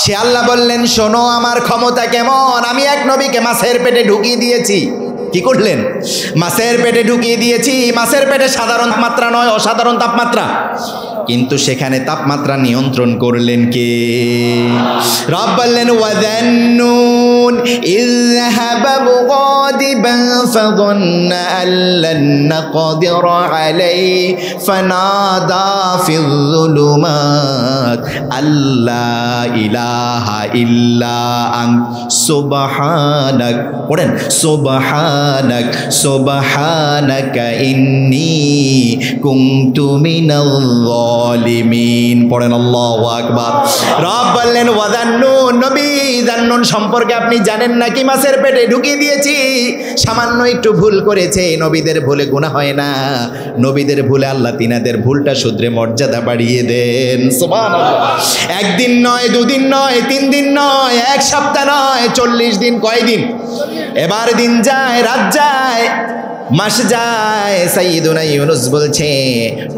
সে আল্লাহ বললেন, শোনো আমার ক্ষমতা কেমন। আমি এক নবীকে মাছের পেটে ঢুকিয়ে দিয়েছি। কি করলেন? মাছের পেটে ঢুকিয়ে দিয়েছি। মাছের পেটে সাধারণ তাপমাত্রা নয়, অসাধারণ তাপমাত্রা। কিন্তু সেখানে তাপমাত্রা নিয়ন্ত্রণ করলেন কে? রব বললেন, ওয়াযান্নুন ইয যাহাবা মুগাদিবান ফাযান্না আল্লান নাকদির আলাইহি ফানাদা ফিয যুলুমাত আল্লা ইলাহা ইল্লা আন্ত সুবহানাক। পড়েন, সুবহানাক সুবহানাকা ইন্নী কুনতু মিনাল যালিমিন। পড়েন আল্লাহু আকবার। রব বললেন, ওয়াযান্নুন, নবী জান্নুন সম্পর্কে আপনি জানেন নাকি? মাছের পেটে ঢুকিয়ে দিয়েছি। সামান্য একটু ভুল করেছে। নবীদের ভুলে গুনাহ হয় না। নবীদের ভুলে আল্লাহ তিনাদের ভুলটা শুধরে মর্যাদা বাড়িয়ে দেন। সুবহানাল্লাহ। একদিন নয়, দুদিন নয়, 3 দিন নয়, 1 সপ্তাহ নয়, 40 দিন। কয়দিন? এবার দিন যায়, রাত যায়, মাস যায়। সাইয়্যিদুনা ইউনুস বলছে,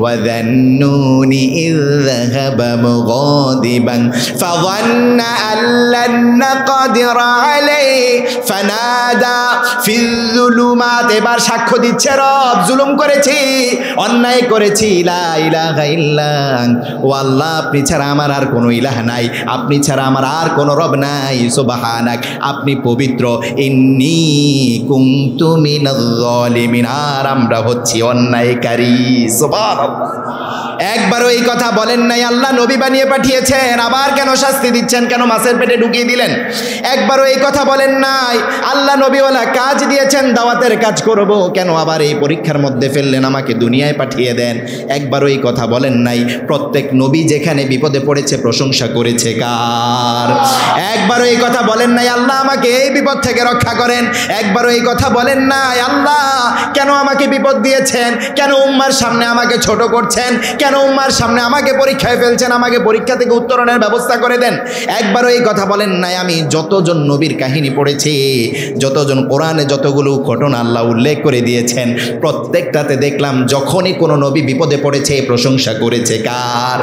ওয়াযান্নুনি ইয যাহাবা মুগাদিবান ফাযান্না আল্লান নাকদির আলাইহি ফানাদা ফিয যুলুমাত। এবার সাক্ষ্য দিচ্ছে রব, জুলুম করেছি, অন্যায় করেছি। লা ইলাহা ইল্লা আন্ত, ও আল্লাহ আপনি ছাড়া আমার আর কোনো ইলাহ নাই, আপনি ছাড়া আমার আর কোনো রব নাই। সুবহানাক, আপনি পবিত্র। ইন্নী কুনতু মিনাল যালিমিন, আর আমরা হচ্ছি অন্যায়কারী। সুবহানাল্লাহ। একবারও এই কথা বলেন নাই আল্লাহ নবী বানিয়ে পাঠিয়েছেন, আবার কেন শাস্তি দিচ্ছেন, কেন মাছের পেটে ঢুকিয়ে দিলেন? একবারও এই কথা বলেন নাই আল্লাহ নবীওয়ালা কাজ দিয়েছেন, দাওয়াতের কাজ করব, কেন আবার এই পরীক্ষার মধ্যে ফেললেন, আমাকে দুনিয়ায় পাঠিয়ে দেন? একবারও এই কথা বলেন নাই। প্রত্যেক নবী যেখানে বিপদে পড়েছে প্রশংসা করেছে কার? একবারও এই কথা বলেন নাই আল্লাহ আমাকে এই বিপদ থেকে রক্ষা করেন? একবারও এই কথা বলেন নাই আল্লাহ কেন আমাকে বিপদ দিয়েছেন, কেন উম্মার সামনে আমাকে ছোট করছেন, কেন উম্মার সামনে আমাকে পরীক্ষায় ফেলছেন, আমাকে পরীক্ষা থেকে উত্তরণের ব্যবস্থা করে দেন? একবারও এই কথা বলেন নাই। আমি যতজন নবীর কাহিনী পড়েছি, যতজন কোরআনে যতগুলো ঘটনা আল্লাহ উল্লেখ করে দিয়েছেন, প্রত্যেকটাতে দেখলাম যখনই কোনো নবী বিপদে পড়েছে প্রশংসা করেছে কার?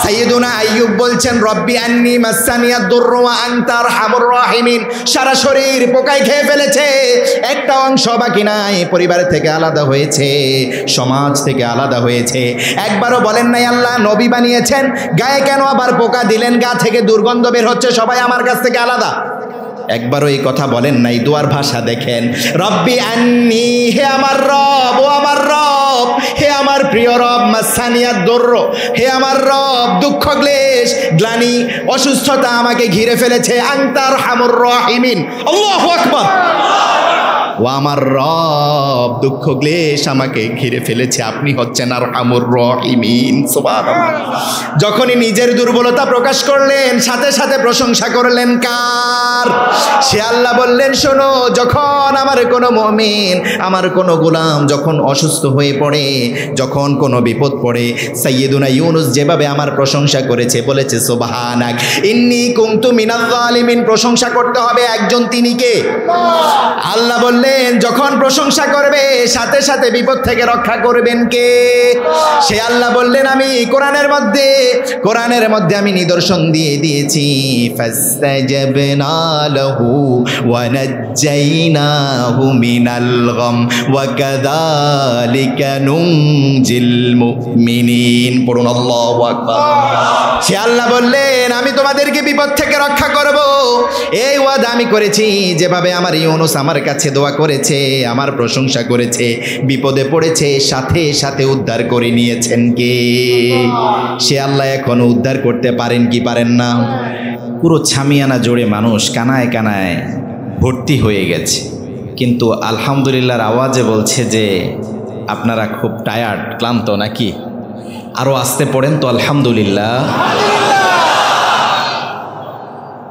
সাইয়্যিদুনা আইয়ুব বলছেন, রব্বি আন্নী মাসানিয়াদ দুররু ওয়া আনতা আরহামুর রাহিমিন। সারা শরীর পোকায় খেয়ে ফেলেছে, একটা অংশ বাকি নাই, পরিবার থেকে আলাদা হয়েছে, সমাজ থেকে আলাদা হয়েছে। একবারও বলেন নাই আল্লাহ নবী বানিয়েছেন, গায়ে কেন আবার পোকা দিলেন, গা থেকে দুর্গন্ধ বের হচ্ছে, সবাই আমার কাছ থেকে আলাদা? একবারও এই কথা বলেন নাই। দুয়ার ভাষা দেখেন, রব্বি আন্নী, হে আমার রব, ও আমার রব, হে আমার প্রিয় রব, মাসানিয়াদ দুররু, হে আমার রব, দুঃখ ক্লেশ গ্লানি অসুস্থতা আমাকে ঘিরে ফেলেছে, আনতা আরহামুর রাহিমিন। আল্লাহু আকবার। ও আমার রব, দুঃখ ক্লেশ আমাকে ঘিরে ফেলেছে, আপনি হচ্ছেন আরহামুর রাহিমিন। সুবহানাল্লাহ। যখনই নিজের দুর্বলতা প্রকাশ করলেন, সাথে সাথে প্রশংসা করলেন কার? সে আল্লাহ বললেন, শোনো, যখন আমার কোনো মুমিন, আমার কোনো গোলাম যখন অসুস্থ হয়ে পড়ে, যখন কোনো বিপদ পড়ে, সাইয়্যিদুনা ইউনুস যেভাবে আমার প্রশংসা করেছে, বলেছে সুবহানাক ইন্নী কুনতু মিনাল যালিমিন। প্রশংসা করতে হবে একজন, তিনি কে? আল্লাহ বললেন, যখন প্রশংসা করবে সাথে সাথে বিপদ থেকে রক্ষা করবেন কে? সে আল্লাহ বললেন, আমি কোরআনের মধ্যে আমি নিদর্শন দিয়ে দিয়েছি। ফাস্তাজাবনা লাহু ওয়া নাজ্জাইনাহু মিনাল গাম ওয়া কাযালিকা নুনজিল মুমিনিন। পড়ুন আল্লাহু আকবার। সে আল্লাহ বললেন, আমি তোমাদেরকে বিপদ থেকে রক্ষা করব, এই ওয়াদা আমি করেছি। যেভাবে আমার ইউনুস আমার কাছে দোয়া করেছে, আমার প্রশংসা করেছে, বিপদে পড়েছে, সাথে সাথে উদ্ধার করে নিয়েছেন কে? সে আল্লাহ এখনো উদ্ধার করতে পারেন কি পারেন না? পুরো ছামিয়ানা জোড়ে মানুষ কানায় কানায় ভর্তি হয়ে গেছে, কিন্তু আলহামদুলিল্লাহর আওয়াজে বলছে যে আপনারা খুব টায়ার্ড, ক্লান্ত নাকি? আরও আসতে পড়েন তো আলহামদুলিল্লাহ।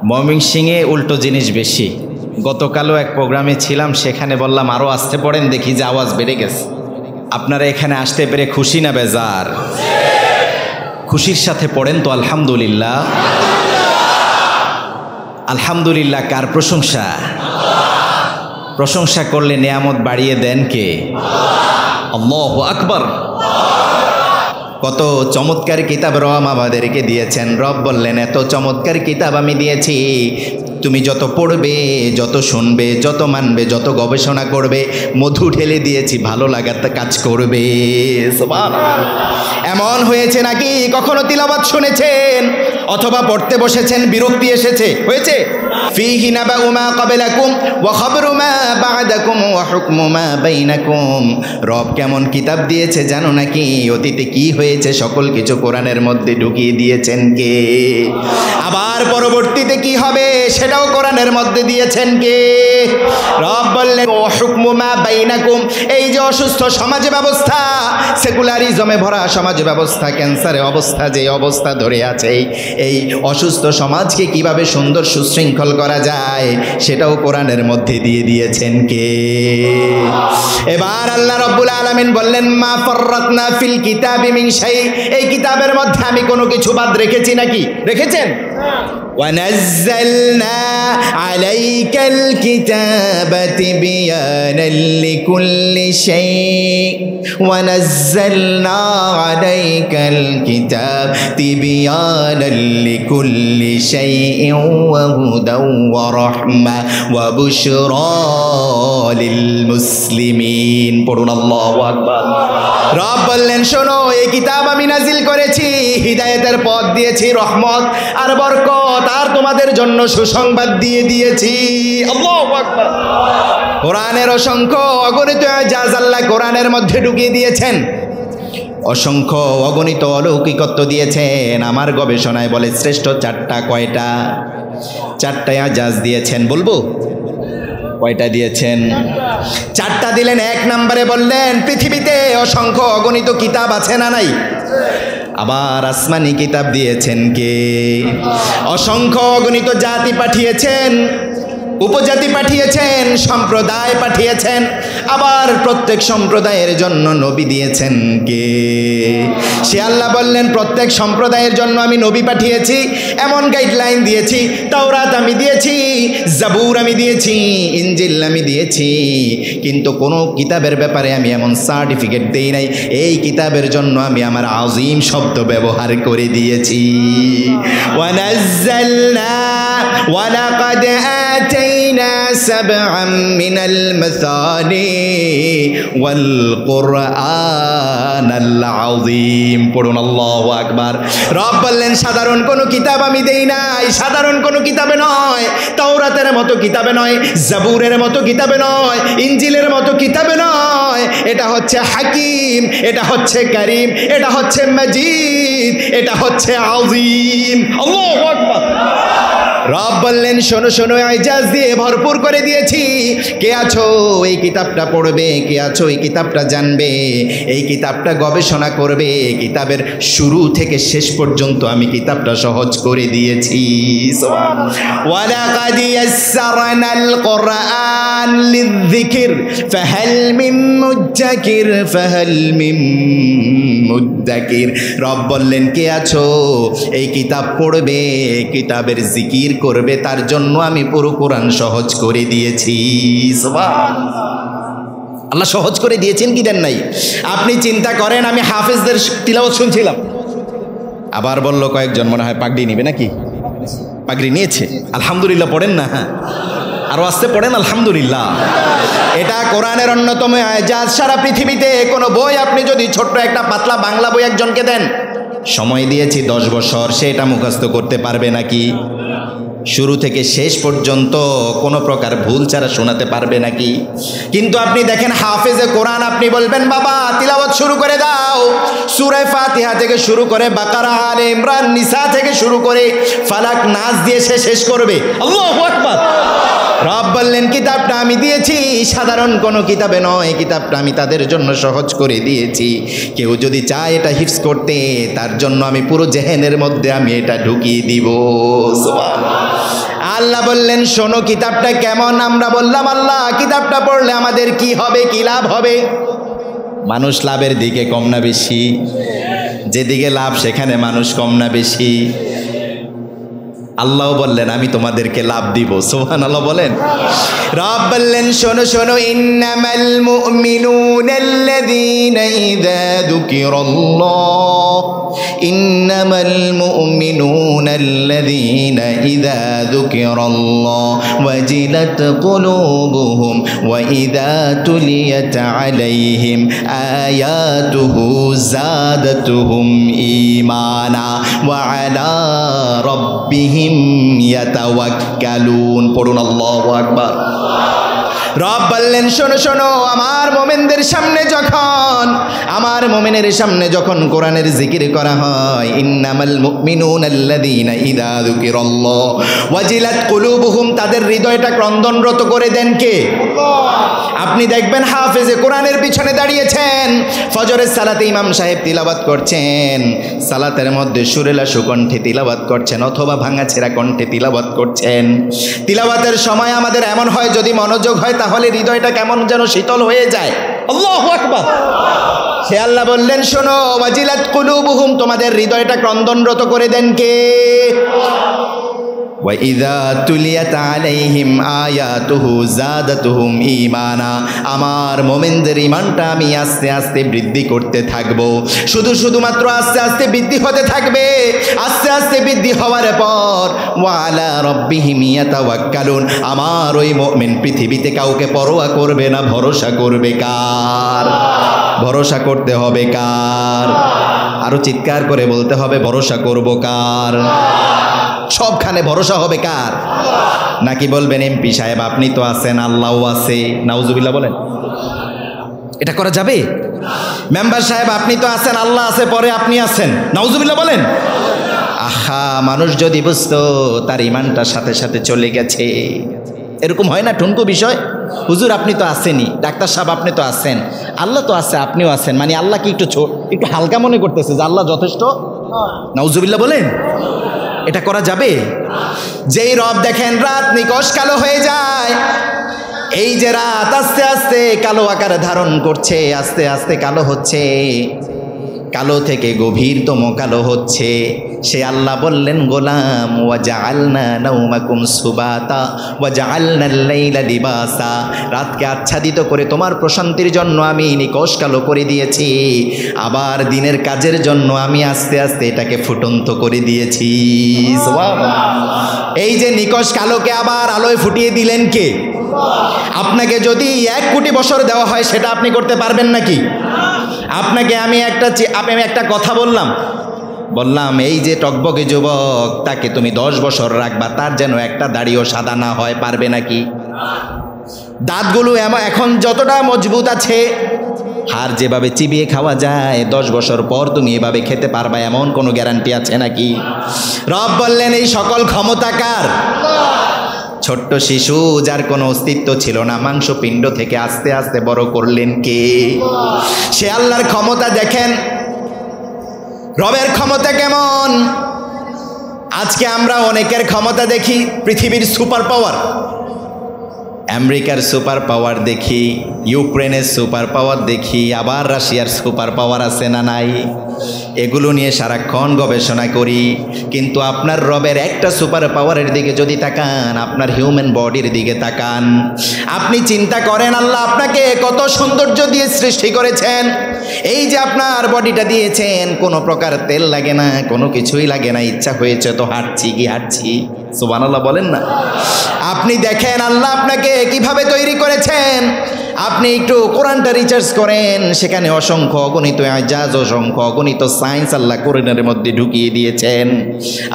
ময়মনসিংহে উল্টো জিনিস বেশি। গতকালও এক প্রোগ্রামে ছিলাম, সেখানে বললাম আরও আসতে পড়েন, দেখি যে আওয়াজ বেড়ে গেছে। আপনারা এখানে আসতে পেরে খুশি না বেজার? খুশির সাথে পড়েন তো আলহামদুলিল্লাহ। আলহামদুলিল্লাহ কার প্রশংসা? প্রশংসা করলে নেয়ামত বাড়িয়ে দেন কে? আল্লাহু আকবার। কত চমৎকার কিতাব রব আমাদেরকে দিয়েছেন। রব বললেন এত চমৎকার কিতাব আমি দিয়েছি, তুমি যত পড়বে, যত শুনবে, যত মানবে, যত গবেষণা করবে, মধু ঢেলে দিয়েছি, ভালো লাগার কাজ করবে। এমন হয়েছে নাকি কখনো তিলাওয়াত শুনেছেন অথবা পড়তে বসেছেন বিরক্তি এসেছে? হয়েছে? ফীহি নাবাউ মা ক্বাবলাকুম ওয়া খাবরু মা বা'দাকুম ওয়া হুকমু মা বাইনাকুম। রব কেমন কিতাব দিয়েছে জানো নাকি? অতীতে কি হয়েছে সকল কিছু কোরআনের মধ্যে ঢুকিয়ে দিয়েছেন কে? আবার পরবর্তীতে কি হবে সেটাও কোরআনের মধ্যে দিয়েছেন কে? রব বললেন ওয়া হুকমু মা বাইনাকুম। এই যে অসুস্থ সমাজ ব্যবস্থা, সেকুলারিজমে ভরা সমাজ ব্যবস্থা, ক্যান্সারে অবস্থা, যে অবস্থা ধরে আছে, এই অসুস্থ সমাজকে কিভাবে সুন্দর সুশৃঙ্খল করা যায় সেটাও কোরআনের মধ্যে দিয়ে দিয়েছেন কে? এবার আল্লাহ রাব্বুল আলামিন বললেন মা ফাররাতনা ফিল কিতাবি মিন শাই। এই কিতাবের মধ্যে আমি কোনো কিছু বাদ রেখেছি নাকি? রেখেছেন? وَنَزَّلْنَا عَلَيْكَ الْكِتَابَ تِبْيَانًا لِكُلِّ شَيْءٍ وَنَزَّلْنَا عَلَيْكَ الْكِتَابَ تِبْيَانًا لِكُلِّ شَيْءٍ وَهُدًى وَرَحْمَةً وَبُشْرَى لِلْمُسْلِمِينَ। পড়ুন আল্লাহু আকবার। রব বললেন শোনো, এই কিতাব আমি নাজিল করেছি, হিদায়াতের পথ দিয়েছি, রহমত আর বরকত, আর তোমাদের জন্য সুসংবাদ দিয়ে দিয়েছি। আল্লাহু আকবার। কোরআনের অসংখ্য অগণিত আয়াত আল্লাহ কোরআনের মধ্যে ঢুকিয়ে দিয়েছেন, অসংখ্য অগণিত অলৌকিকত্ব দিয়েছেন। আমার গবেষণায় বলে শ্রেষ্ঠ চারটা। কয়টা? চারটা আয়াত দিয়েছেন। বলবো কয়টা দিয়েছেন? চারটা দিলেন। এক নম্বরে বললেন পৃথিবীতে অসংখ্য অগণিত কিতাব আছে না নাই? আবার আসমানি কিতাব দিয়েছেন কে? অসংখ্য অগণিত জাতি পাঠিয়েছেন, উপজাতি পাঠিয়েছেন, সম্প্রদায় পাঠিয়েছেন, আবার প্রত্যেক সম্প্রদায়ের জন্য নবী দিয়েছেন কে? সে আল্লাহ বললেন প্রত্যেক সম্প্রদায়ের জন্য আমি নবী পাঠিয়েছি, এমন গাইডলাইন দিয়েছি। তাওরাত আমি দিয়েছি, জাবুর আমি দিয়েছি, ইনজিল আমি দিয়েছি, কিন্তু কোনো কিতাবের ব্যাপারে আমি এমন সার্টিফিকেট দেই নাই। এই কিতাবের জন্য আমি আমার আযীম শব্দ ব্যবহার করে দিয়েছি। ওয়ানাজ্জালনা ওয়ালাকাদ আতাইনা সাবআম মিনাল মাসানি ওয়াল কুরআনাল আযীম। পড়ুন আল্লাহু আকবার। রব বললেন সাধারণ কোনো কিতাব আমি দেই নাই, সাধারণ কোনো কিতাবে নয়, তাওরাতের মতো কিতাবে নয়, জাবুরের মতো কিতাবে নয়, ইনজিলের মতো কিতাবে নয়। এটা হচ্ছে হাকিম, এটা হচ্ছে কারীম, এটা হচ্ছে মাজিদ, এটা হচ্ছে আযীম। আল্লাহু আকবার। রব বললেন শোনো শোনো, ইজাজ দিয়ে ভরপুর করে দিয়েছি। কে আছো এই কিতাবটা পড়বে, কে আছো এই কিতাবটা জানবে, এই কিতাবটা গবেষণা করবে, কিতাবের শুরু থেকে শেষ পর্যন্ত আমি কিতাবটা সহজ করে দিয়েছি। ওয়ালাকাদ ইয়াসসারনাল কুরআন লিযিকর ফাহাল মিন মুদ্দাকির ফাহাল মিন মুদ্দাকির। রব বললেন কে আছো এই কিতাব পড়বে, কিতাবের জিকির করবে, তার জন্য আমি পুরো কোরআন সহজ করে দিয়েছি। সুবহানাল্লাহ। আল্লাহ সহজ করে দিয়েছেন কি দেন নাই? আপনি চিন্তা করেন, আমি হাফেজদের তিলাওয়াত শুনছিলাম, আবার বলল কয়েকজন মনে হয় পাগড়ি নিবে নাকি? পাগড়ি নিয়েছে, আলহামদুলিল্লাহ পড়েন না, হ্যাঁ আরো আসতে পড়েন আলহামদুলিল্লাহ। এটা কোরআনের অন্যতম এজাজ। সারা পৃথিবীতে কোনো বই আপনি যদি ছোট্ট একটা পাতলা বাংলা বই একজনকে দেন, সময় দিয়েছি 10 বছর, সে এটা মুখস্থ করতে পারবে নাকি? শুরু থেকে শেষ পর্যন্ত কোনো প্রকার ভুল ছাড়া শোনাতে পারবে নাকি? কিন্তু আপনি দেখেন হাফেজে কোরআন, আপনি বলবেন বাবা তিলাওয়াত শুরু করে দাও, সূরা ফাতিহা থেকে শুরু করে বাকারা, আলে ইমরান, নিসা থেকে শুরু করে ফালাক, নাস দিয়ে সে শেষ করবে। আল্লাহু আকবার। রব বললেন কিতাবটা আমি দিয়েছি, সাধারণ কোনো কিতাবে নয়, কিতাবটা আমি তাদের জন্য সহজ করে দিয়েছি। কেউ যদি চায় এটা হিফজ করতে, তার জন্য আমি পুরো জেহেনের মধ্যে আমি এটা ঢুকিয়ে দিব। সুবহানাল্লাহ। আল্লাহ বললেন শোনো কিতাবটা কেমন? আমরা বললাম আল্লাহ কিতাবটা পড়লে আমাদের কি হবে, কি লাভ হবে? মানুষ লাভের দিকে কম না বেশি? যেদিকে লাভ সেখানে মানুষ কম না বেশি? আল্লাহ বললেন আমি তোমাদেরকে লাভ দিব। সুবহানাল্লাহ বলেন। রব বললেন শোনো শোনো, ইন্নামাল মুমিনুনাল্লাযীনা ইযা যুকিরাল্লাহ, ইন্নামাল মুমিনুনাল্লাযীনা ইযা যুকিরাল্লাহ ওয়াজিলাত কুলুবুহুম ওয়া ইযা তুলিয়াত আলাইহিম আয়াতুহু যাদাতুহুম ঈমানা ওয়া আলা রাব্বিহিম ইয়াতাওয়াক্কালুন। পড়ুন আল্লাহু আকবার। রব বললেন শোনো শোনো, আমার মুমিনদের সামনে যখন, আমার মুমিনের সামনে যখন কোরআনের জিকির করা হয়, ইন্নামাল মুমিনুনাল্লাযীনা ইযা যুকিরাল্লাহ ওয়াজিলাত কুলুবুহুম, তাদের হৃদয়টা ক্রন্দনরত করে দেন কে? আপনি দেখবেন হাফেজে কোরআনের পিছনে দাঁড়িয়েছেন, ফজরের সালাতে ইমাম সাহেব তিলাওয়াত করছেন, সালাতের মধ্যে সুরেলা সুকণ্ঠে তিলাওয়াত করছেন অথবা ভাঙাছেঁড়া কণ্ঠে তিলাওয়াত করছেন। তিলাওয়াতের সময় আমাদের এমন হয় যদি মনোযোগ হয় তাহলে হৃদয়টা কেমন যেন শীতল হয়ে যায়। আল্লাহু আকবার। সে আল্লাহ বললেন শোনো, ওয়াজিলাত কুলুবুহুম, তোমাদের হৃদয়টা ক্রন্দনরত করে দেন কে? وَإِذَا تُلِيَتْ عَلَيْهِمْ آيَاتُهُ زَادَتْهُمْ ঈমানা, আমার মুমিনদের ঈমানটা আমি আস্তে আস্তে বৃদ্ধি করতে থাকব। শুধুমাত্র আস্তে আস্তে বৃদ্ধি হতে থাকবে। আস্তে আস্তে বৃদ্ধি হওয়ার পর ওয়ালা রাব্বিহিম ইয়াতাওয়াক্কালুন, আমার ওই মুমিন পৃথিবীতে কাউকে পরোয়া করবে না, ভরসা করবে কার? ভরসা করতে হবে কার? আরো চিৎকার করে বলতে হবে, ভরসা করব কার? সবখানে ভরসা হবে কার? নাকি বলবেন এমপি সাহেব আপনি তো আছেন, আল্লাহও আছে, নাউজুবিল্লাহ বলেন? এটা করা যাবে? মেম্বার সাহেব আপনি তো আছেন, আল্লাহ আছে, পরে আপনি আছেন, নাউজুবিল্লাহ বলেন? আহা, মানুষ যদি বুঝতো তার ঈমানটা সাথে সাথে চলে গেছে। এরকম হয় না ঠুনকো বিষয়? হুজুর আপনি তো আসেনি, ডাক্তার সাহেব আপনি তো আছেন, আল্লাহ তো আছে, আপনিও আছেন, মানে আল্লাহ কি একটু হালকা মনে করতেছে যে আল্লাহ যথেষ্ট? নাউজুবিল্লাহ বলেন? এটা করা যাবে? যেই রব দেখেন রাত নিকশ কালো হয়ে যায়, এই যে রাত আস্তে আস্তে কালো আকার ধারণ করছে, আস্তে আস্তে কালো হচ্ছে, কালো থেকে গভীরতম কালো হচ্ছে, সে আল্লাহ বললেন গোলাম, ওয়া জাআলনা নাওমাকুম সুবাতা ওয়া জাআলনাল লাইলা লিবাসা, রাতকে আচ্ছাদিত করে তোমার প্রশান্তির জন্য আমি নিকশ কালো করে দিয়েছি, আবার দিনের কাজের জন্য আমি আস্তে আস্তে এটাকে ফুটন্ত করে দিয়েছি। সুবহানাল্লাহ। এই যে নিকশ কালোকে আবার আলোয় ফুটিয়ে দিলেন কে? আপনাকে যদি 1 কোটি বছর দেওয়া হয় সেটা আপনি করতে পারবেন নাকি? আপনাকে আমি একটা কথা বললাম এই যে টকবকে যুবক, তাকে তুমি 10 বছর রাখবা, তার যেন একটা দাড়িও সাদা না হয়, পারবে নাকি? দাঁতগুলো এখন যতটা মজবুত আছে, হাড় যেভাবে চিবিয়ে খাওয়া যায়, 10 বছর পর তুমি এভাবে খেতে পারবা, এমন কোনো গ্যারান্টি আছে নাকি? রব বললেন এই সকল ক্ষমতা কার? ছোট্ট শিশু যার কোনো অস্তিত্ব ছিল না, মাংস পিণ্ড থেকে আস্তে আস্তে বড় করলেন কে? সে আল্লাহর ক্ষমতা দেখেন। রবের ক্ষমতা কেমন? আজকে আমরা অনেকের ক্ষমতা দেখি, পৃথিবীর সুপার পাওয়ার, আমেরিকার সুপার পাওয়ার দেখি, ইউক্রেনের সুপার পাওয়ার দেখি, আবার রাশিয়ার সুপার পাওয়ার আছে না নাই? এগুলো নিয়ে সারাক্ষণ গবেষণা করি, কিন্তু আপনার রবের একটা সুপার পাওয়ারের দিকে যদি তাকান, আপনার হিউম্যান বডির দিকে তাকান, আপনি চিন্তা করেন আল্লাহ আপনাকে কত সৌন্দর্য দিয়ে সৃষ্টি করেছেন। এই যে আপনার বডিটা দিয়েছেন, কোনো প্রকার তেল লাগে না, কোনো কিছুই লাগে না, ইচ্ছা হয়েছে তো হাঁটছি। সুবহানাল্লাহ বলেন না? আপনি দেখেন আল্লাহ আপনাকে কিভাবে তৈরি করেছেন। আপনি একটু কোরআনটা রিসার্চ করেন, সেখানে অসংখ্য অগণিত আজাজ, অসংখ্য অগণিত সায়েন্স আল্লাহ কোরআনের মধ্যে ঢুকিয়ে দিয়েছেন।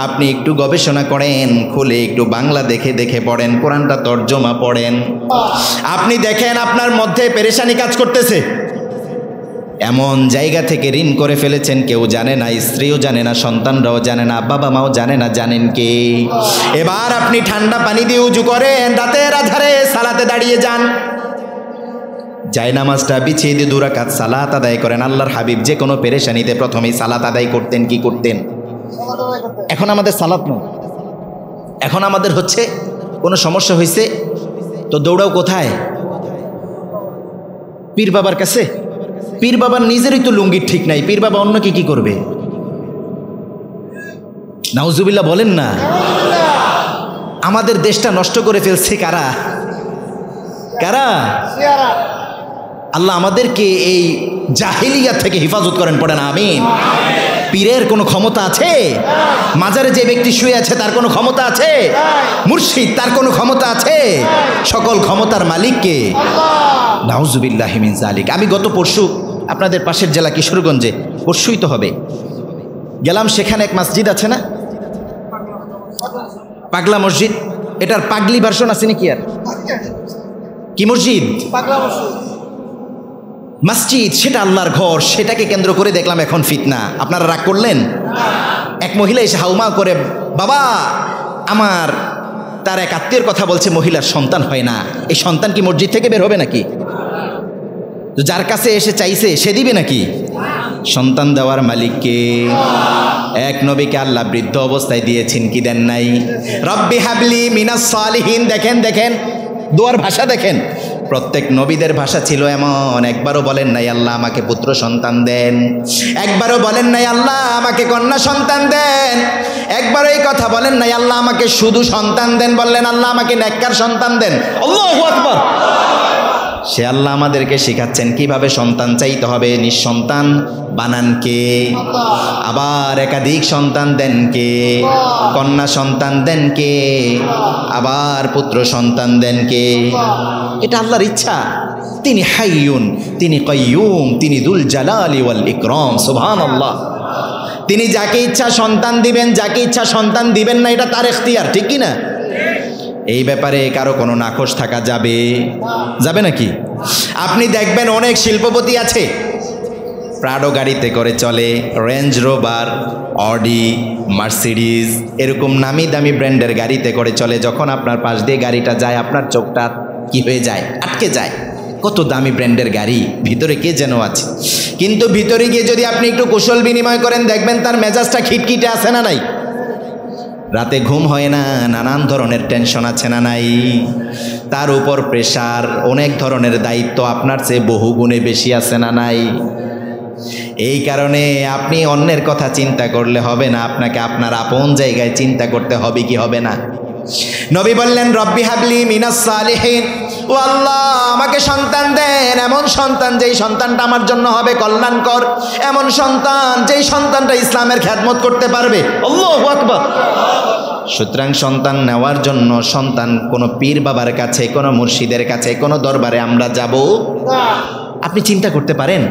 আপনি একটু গবেষণা করেন, খুলে একটু বাংলা দেখে পড়েন, কোরআনটা তর্জমা পড়েন। আপনি দেখেন আপনার মধ্যে পেরেশানি কাজ করতেছে, এমন জায়গা থেকে ঋণ করে ফেলেছেন, কেউ জানে না, স্ত্রীও জানে না, সন্তানরাও জানে না, বাবা মাও জানে না, জানেন কে? এবার আপনি ঠান্ডা পানি দিয়ে উজু করেন, রাতের আধারে সালাতে দাঁড়িয়ে যান, জায়নামাজটা বিছিয়ে দিয়ে 2 রাকাত সালাত আদায় করেন। আল্লাহর হাবিব যে কোনো পেরেশানিতে প্রথমেই সালাত আদায় করতেন, কি করতেন? এখন আমাদের সালাত নয়, এখন আমাদের হচ্ছে কোনো সমস্যা হয়েছে তো দৌড়াও কোথায়? পীর বাবার কাছে। পীর বাবার নিজেরই তো লুঙ্গি ঠিক নাই, পীর বাবা অন্যকে কি করবে? নাউজুবিল্লাহ বলেন না? আমাদের দেশটা নষ্ট করে ফেলছে কারা? কারা? আল্লাহ আমাদেরকে এই জাহিলিয়াত থেকে হেফাজত করেন, পড়েন আমিন। পীরের কোনো ক্ষমতা আছে? মাজারে যে ব্যক্তি শুয়ে আছে তার কোনো ক্ষমতা আছে? মুর্শিদ তার কোনো ক্ষমতা আছে? সকল ক্ষমতার মালিক কে? নাউজুবিল্লাহি মিন যালিক। আমি গত পরশু আপনাদের পাশের জেলা কিশোরগঞ্জে, পরশুই তো হবে, গেলাম। সেখানে এক মসজিদ আছে না, পাগলা মসজিদ। এটার পাগলি ভার্সন আছে নাকি? আর কি মসজিদ? মসজিদ, সেটা আল্লাহর ঘর, সেটাকে কেন্দ্র করে দেখলাম এখন ফিতনা। আপনারা রাগ করলেন? এক মহিলা এসে হাউমা করে, বাবা আমার, তার এক আত্মীয়ের কথা বলছে, মহিলার সন্তান হয় না, এই সন্তান কি মসজিদ থেকে বের হবে নাকি? তো যার কাছে এসে চাইছে সে দিবে নাকি? সন্তান দেওয়ার মালিককে? এক নবীকে আল্লাহ বৃদ্ধ অবস্থায় দিয়েছেন কি দেন নাই? রব্বি হাবলি মিনাস সালিহিন। দেখেন দেখেন দোয়ার ভাষা দেখেন, প্রত্যেক নবীদের ভাষা ছিল এমন। একবারও বলেন নাই আল্লাহ আমাকে পুত্র সন্তান দেন, একবারও বলেন নাই আল্লাহ আমাকে কন্যা সন্তান দেন, একবারও এই কথা বলেন নাই আল্লাহ আমাকে শুধু সন্তান দেন, বললেন আল্লাহ আমাকে নেককার সন্তান দেন। আল্লাহু আকবার। সে আল্লাহ আমাদেরকে শেখাচ্ছেন কিভাবে সন্তান চাইতে হবে। নিঃসন্তান বানান কে? আবার একাধিক সন্তান দেন কে? কন্যা সন্তান দেন কে? আবার পুত্র সন্তান দেন কে? এটা আল্লাহর ইচ্ছা। তিনি হাইয়ুন, তিনি কাইয়ুম, তিনি দুল জালালি ওয়াল ইকরাম। সুবহানাল্লাহ। তিনি যাকে ইচ্ছা সন্তান দিবেন, যাকে ইচ্ছা সন্তান দিবেন না, এটা তার ইখতিয়ার, ঠিক কি না? এই ব্যাপারে কারো কোনো নাখোশ থাকা যাবে? যাবে নাকি? আপনি দেখবেন অনেক শিল্পপতি আছে, প্রাডো গাড়িতে করে চলে, রেঞ্জ রোভার, অডি, মার্সিডিজ, এরকম নামি দামি ব্র্যান্ডের গাড়িতে করে চলে। যখন আপনার পাশ দিয়ে গাড়িটা যায় আপনার চোখটা কি হয়ে যায়? আটকে যায়। কত দামি ব্র্যান্ডের গাড়ি, ভিতরে কে যেন আছে। কিন্তু ভিতরে গিয়ে যদি আপনি একটু কুশল বিনিময় করেন দেখবেন তার মেজাজটা খিটখিটে আছে না নাই? রাতে ঘুম হয় না, নানান ধরনের টেনশন আছে না নাই? তার উপর প্রেশার, অনেক ধরনের দায়িত্ব আপনার চেয়ে বহু গুণে বেশি আছে না নাই? এই কারণে আপনি অন্যের কথা চিন্তা করলে হবে না, আপনাকে আপনার আপন জায়গায় চিন্তা করতে হবে, কি হবে না? নবী বললেন রব্বি হাবলি মিনাস সালিহিন, ও আল্লাহ আমাকে সন্তান দেন, এমন সন্তান যেই সন্তানটা আমার জন্য হবে কল্যাণকর, এমন সন্তান যেই সন্তানটা ইসলামের খেদমত করতে পারবে। আল্লাহু আকবার। সুতরাং সন্তান নেওয়ার জন্য সন্তান কোনো পীর বাবার কাছে, কোনো মুর্শিদের কাছে, কোনো দরবারে আমরা যাব? আপনি চিন্তা করতে পারেন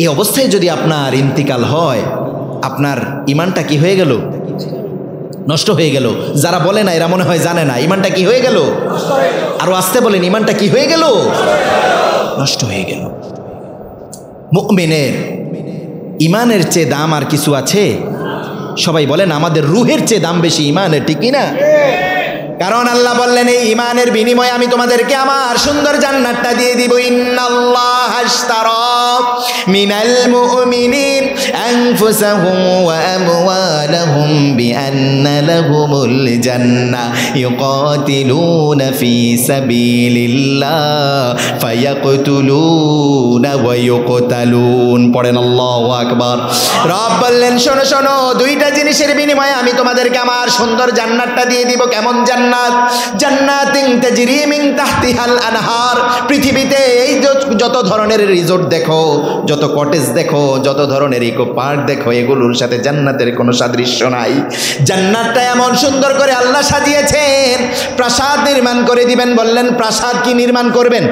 এই অবস্থায় যদি আপনার ইন্তিকাল হয়, আপনার ইমানটা কি হয়ে গেল? নষ্ট হয়ে গেল। যারা বলে না এরা মনে হয় জানে না, ইমানটা কি হয়ে গেল? আরো আসতে বলেন, ইমানটা কি হয়ে গেল? নষ্ট হয়ে গেল। মুমিনের ইমানের চেয়ে দাম আর কিছু আছে? সবাই বলেন আমাদের রুহের চেয়ে দাম বেশি ইমানের, ঠিক না? কারণ আল্লাহ বললেন এই ইমানের বিনিময়ে আমি তোমাদেরকে আমার সুন্দর জান্নাতটা দিয়ে দিব। ইন্নাল্লাহা আশতারা মিনাল মুমিনিন আনফুসাহুম ওয়া আমওয়ালাহুম বিআন্না লাহুমুল জান্নাহ ইউকাতিলুনা ফি সাবিলিল্লাহ ফায়াকতুলুনা ওয়া ইউকতালুন। পড়েন আল্লাহু আকবার। রব বললেন শোনো শোনো, দুইটা জিনিসের বিনিময়ে আমি তোমাদেরকে আমার সুন্দর জান্নাতটা দিয়ে দিব। কেমন জান্নাত? জান্নাতিন তাজরি মিন তাহতিহাল আনহার। পৃথিবীতে এই যত ধরনের রিসোর্ট দেখো, যত কটেজ দেখো, যত ধরনের ইকো পার্ক দেখো, এগুলোর সাথে জান্নাতের কোনো সাদৃশ্য নাই। জান্নাতটা এমন সুন্দর করে আল্লাহ সাজিয়েছেন, প্রাসাদ নির্মাণ করে দিবেন। বললেন প্রাসাদ কি নির্মাণ করবেন?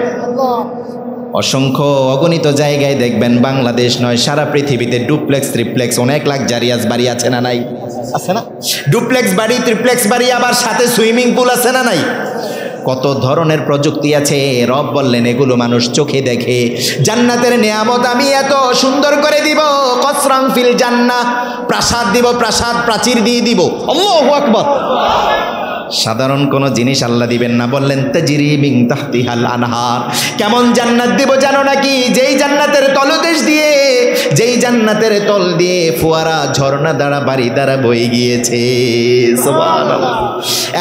অসংখ্য অগণিত জায়গায় দেখবেন, বাংলাদেশ নয় সারা পৃথিবীতে ডুপ্লেক্স, ট্রিপ্লেক্স, অনেক লাক্সারিয়াস বাড়ি আছে না নাই? আছে না? ডুপ্লেক্স বাড়ি, ট্রিপ্লেক্স বাড়ি, আবার সাথে সুইমিং পুল আছে না নাই? কত ধরনের প্রযুক্তি আছে। রব বললেন এগুলো মানুষ চোখে দেখে। জান্নাতের নিয়ামত আমি এত সুন্দর করে দিব, কসরাং ফিল জান্নাহ, প্রাসাদ দিব, প্রাসাদ প্রাচীর দিয়ে দিব। আল্লাহু আকবার। সাধারণ কোনো জিনিস আল্লাহ দিবেন না, বললেন তাজরি মিন তাহতিহাল আনহার। কেমন জান্নাত দিব জানো নাকি? যেই জান্নাতের তলদেশ দিয়ে, যেই জান্নাতের তল দিয়ে ফোয়ারা, ঝর্ণা দ্বারা, বাড়ি দ্বারা বয়ে গিয়েছে। সুবহানাল্লাহ।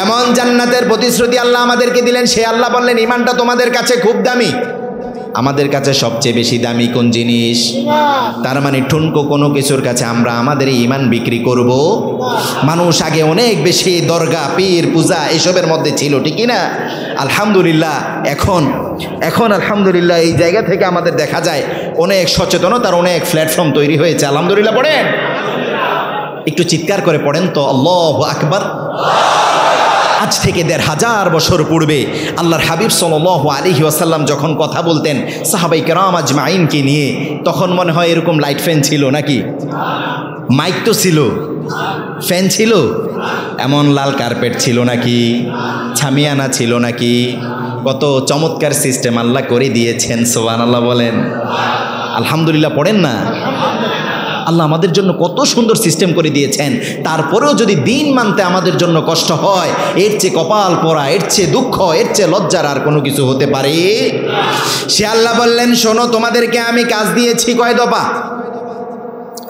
এমন জান্নাতের প্রতিশ্রুতি আল্লাহ আমাদেরকে দিলেন। সে আল্লাহ বললেন ইমানটা তোমাদের কাছে খুব দামি, আমাদের কাছে সবচেয়ে বেশি দামি কোন জিনিস? তার মানে ঠুনকো কোনো কিছুর কাছে আমরা আমাদের ঈমান বিক্রি করব? মানুষ আগে অনেক বেশি দরগা পীর পূজা এসবের মধ্যে ছিল, ঠিক না? আলহামদুলিল্লাহ এখন আলহামদুলিল্লাহ এই জায়গা থেকে আমাদের দেখা যায় অনেক সচেতনতার অনেক প্ল্যাটফর্ম তৈরি হয়েছে। আলহামদুলিল্লাহ পড়েন, একটু চিৎকার করে পড়েন তো আল্লাহু আকবার। আজ থেকে ১৫০০ বছর পূর্বে আল্লাহর হাবিব সাল্লাল্লাহু আলাইহি ওয়াসাল্লাম যখন কথা বলতেন সাহাবায়ে কেরাম আজমাইনকে নিয়ে, তখন মনে হয় এরকম লাইট ফ্যান ছিল নাকি? মাইক তো ছিল, ফ্যান ছিল, এমন লাল কার্পেট ছিল নাকি? ছামিয়ানা ছিল নাকি? কত চমৎকার সিস্টেম আল্লাহ করে দিয়েছেন, সুবহানাল্লাহ বলেন। আলহামদুলিল্লাহ পড়েন না। আল্লাহ আমাদের জন্য কত সুন্দর সিস্টেম করে দিয়েছেন। তারপরেও যদি দিন মানতে আমাদের জন্য কষ্ট হয়, এর চেয়ে কপাল পোড়া, এর চেয়ে দুঃখ, এর চেয়ে লজ্জার আর কোনো কিছু হতে পারে? সে আল্লাহ বললেন, শোনো, তোমাদেরকে আমি কাজ দিয়েছি কয় দফা?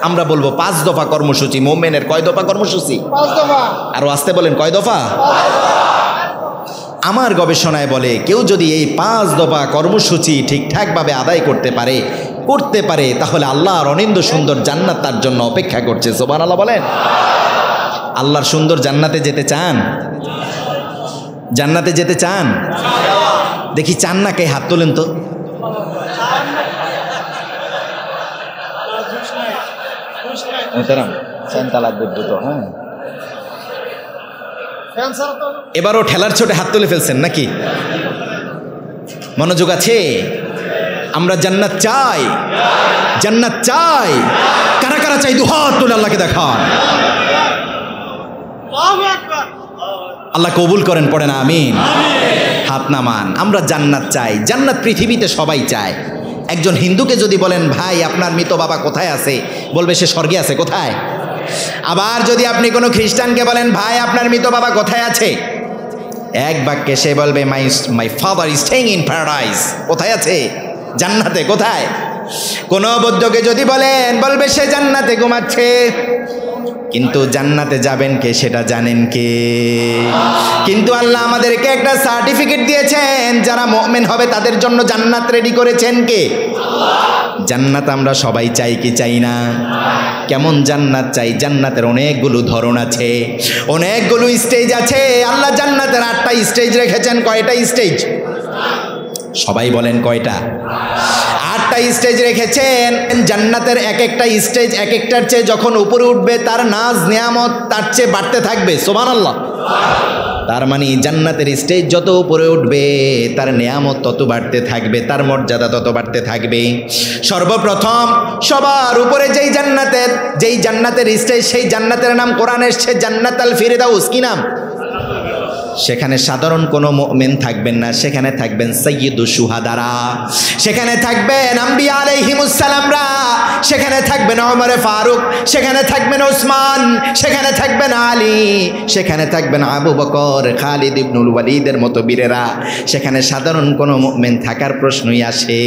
আমরা বলবো 5 দফা কর্মসূচি। মুমিনের কয় দফা কর্মসূচি? 5 দফা। আরো আসতে বলেন, কয় দফা? আমার গবেষণায় বলে কেউ যদি এই 5 দফা কর্মসূচি ঠিকঠাকভাবে আদায় করতে পারে তাহলে আল্লাহর অনিন্দ সুন্দর জান্নাত তার জন্য অপেক্ষা করছে। সুবহানাল্লাহ বলেন। আল্লাহর সুন্দর জান্নাতে যেতে চান? জান্নাতে যেতে চান? দেখি চান না কে? হাত তোলেন তো। হ্যাঁ, এবারও ঠেলার ছোটে হাত তুলে ফেলছেন নাকি? মনোযোগ আছে? আমরা জান্নাত চাই, জান্নাত চাই। কারা কারা চাই? দুহাত তুলে আল্লাহকে দেখান। আল্লাহ কবুল করেন, পড়েন আমিন। হাত নামান। আমরা জান্নাত চাই। জান্নাত পৃথিবীতে সবাই চায়। একজন হিন্দুকে যদি বলেন, ভাই আপনার মৃত বাবা কোথায় আছে, বলবে সে স্বর্গে আছে। কোথায়? আবার যদি আপনি কোনো খ্রিস্টানকে বলেন, ভাই আপনার মৃত বাবা কোথায় আছে, এক বাক্যে সে বলবে, my father is staying in paradise. কোথায় আছে? জান্নাতে। কোথায়? কোন বৌদ্ধকে যদি বলেন, বলবে সে জান্নাতে ঘুমাচ্ছে। কিন্তু জান্নাতে যাবেন কে সেটা জানেন কে? কিন্তু আল্লাহ আমাদেরকে একটা সার্টিফিকেট দিয়েছেন, যারা মুমিন হবে তাদের জন্য জান্নাত রেডি করেছেন কে? জান্নাত আমরা সবাই চাই কি চাই না? কেমন জান্নাত চাই? জান্নাতের অনেকগুলো ধরন আছে, অনেকগুলো স্টেজ আছে। আল্লাহ জান্নাতের 8টা স্টেজ রেখেছেন। কয়টা স্টেজ? সবাই বলেন কয়টা? 8টা স্টেজ রেখেছেন। জান্নাতের এক একটা স্টেজ এক একটার চেয়ে যখন উপরে উঠবে তার নাজ নিয়ামত তার চেয়ে বাড়তে থাকবে। সুবহানাল্লাহ। তার মানে জান্নাতের স্টেজ যত উপরে উঠবে তার নিয়ামত তত বাড়তে থাকবে, তার মর্যাদা তত বাড়তে থাকবে। সর্বপ্রথম সবার উপরে যেই জান্নাতের স্টেজ, সেই জান্নাতের নাম কোরআনে এসেছে জান্নাতুল ফিরদাউস। কি নাম? সেখানে সাধারণ কোনো মুমিন থাকবেন না, সেখানে থাকবেন সাইয়্যিদুশ শুহাদারা, সেখানে থাকবেন আম্বিয়া আলাইহিমুস সালামরা, সেখানে থাকবেন ওমর ফারুক, সেখানে থাকবেন ওসমান, সেখানে থাকবেন আলী, সেখানে থাকবেন আবু বকর, খালিদ ইবনুল ওয়ালিদের মতো বীরেরা। সেখানে সাধারণ কোনো মুমিন থাকার প্রশ্নই আসে?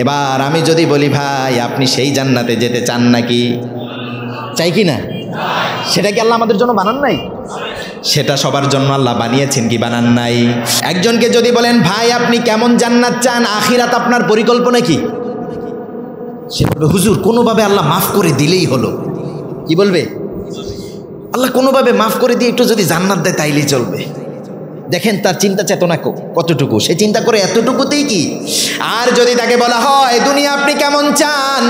এবার আমি যদি বলি, ভাই আপনি সেই জান্নাতে যেতে চান নাকি? চাই কি না? সেটা কি আল্লাহ আমাদের জন্য বানান নাই? সেটা সবার জন্য আল্লাহ বানিয়েছেন কি বানান নাই? একজনকে যদি বলেন, ভাই আপনি কেমন জান্নাত চান, আখিরাত আপনার পরিকল্পনা কি? সে বলবে, হুজুর কোনোভাবে আল্লাহ মাফ করে দিলেই হলো। কি বলবে? আল্লাহ কোনোভাবে মাফ করে দিয়ে একটু যদি জান্নাত দেয় তাইলেই চলবে। দেখেন তার চিন্তা চেতনা কতটুকু, সে চিন্তা করে এতটুকুতেই কি। আর যদি তাকে বলা হয়, দুনিয়া আপনি কেমন চান,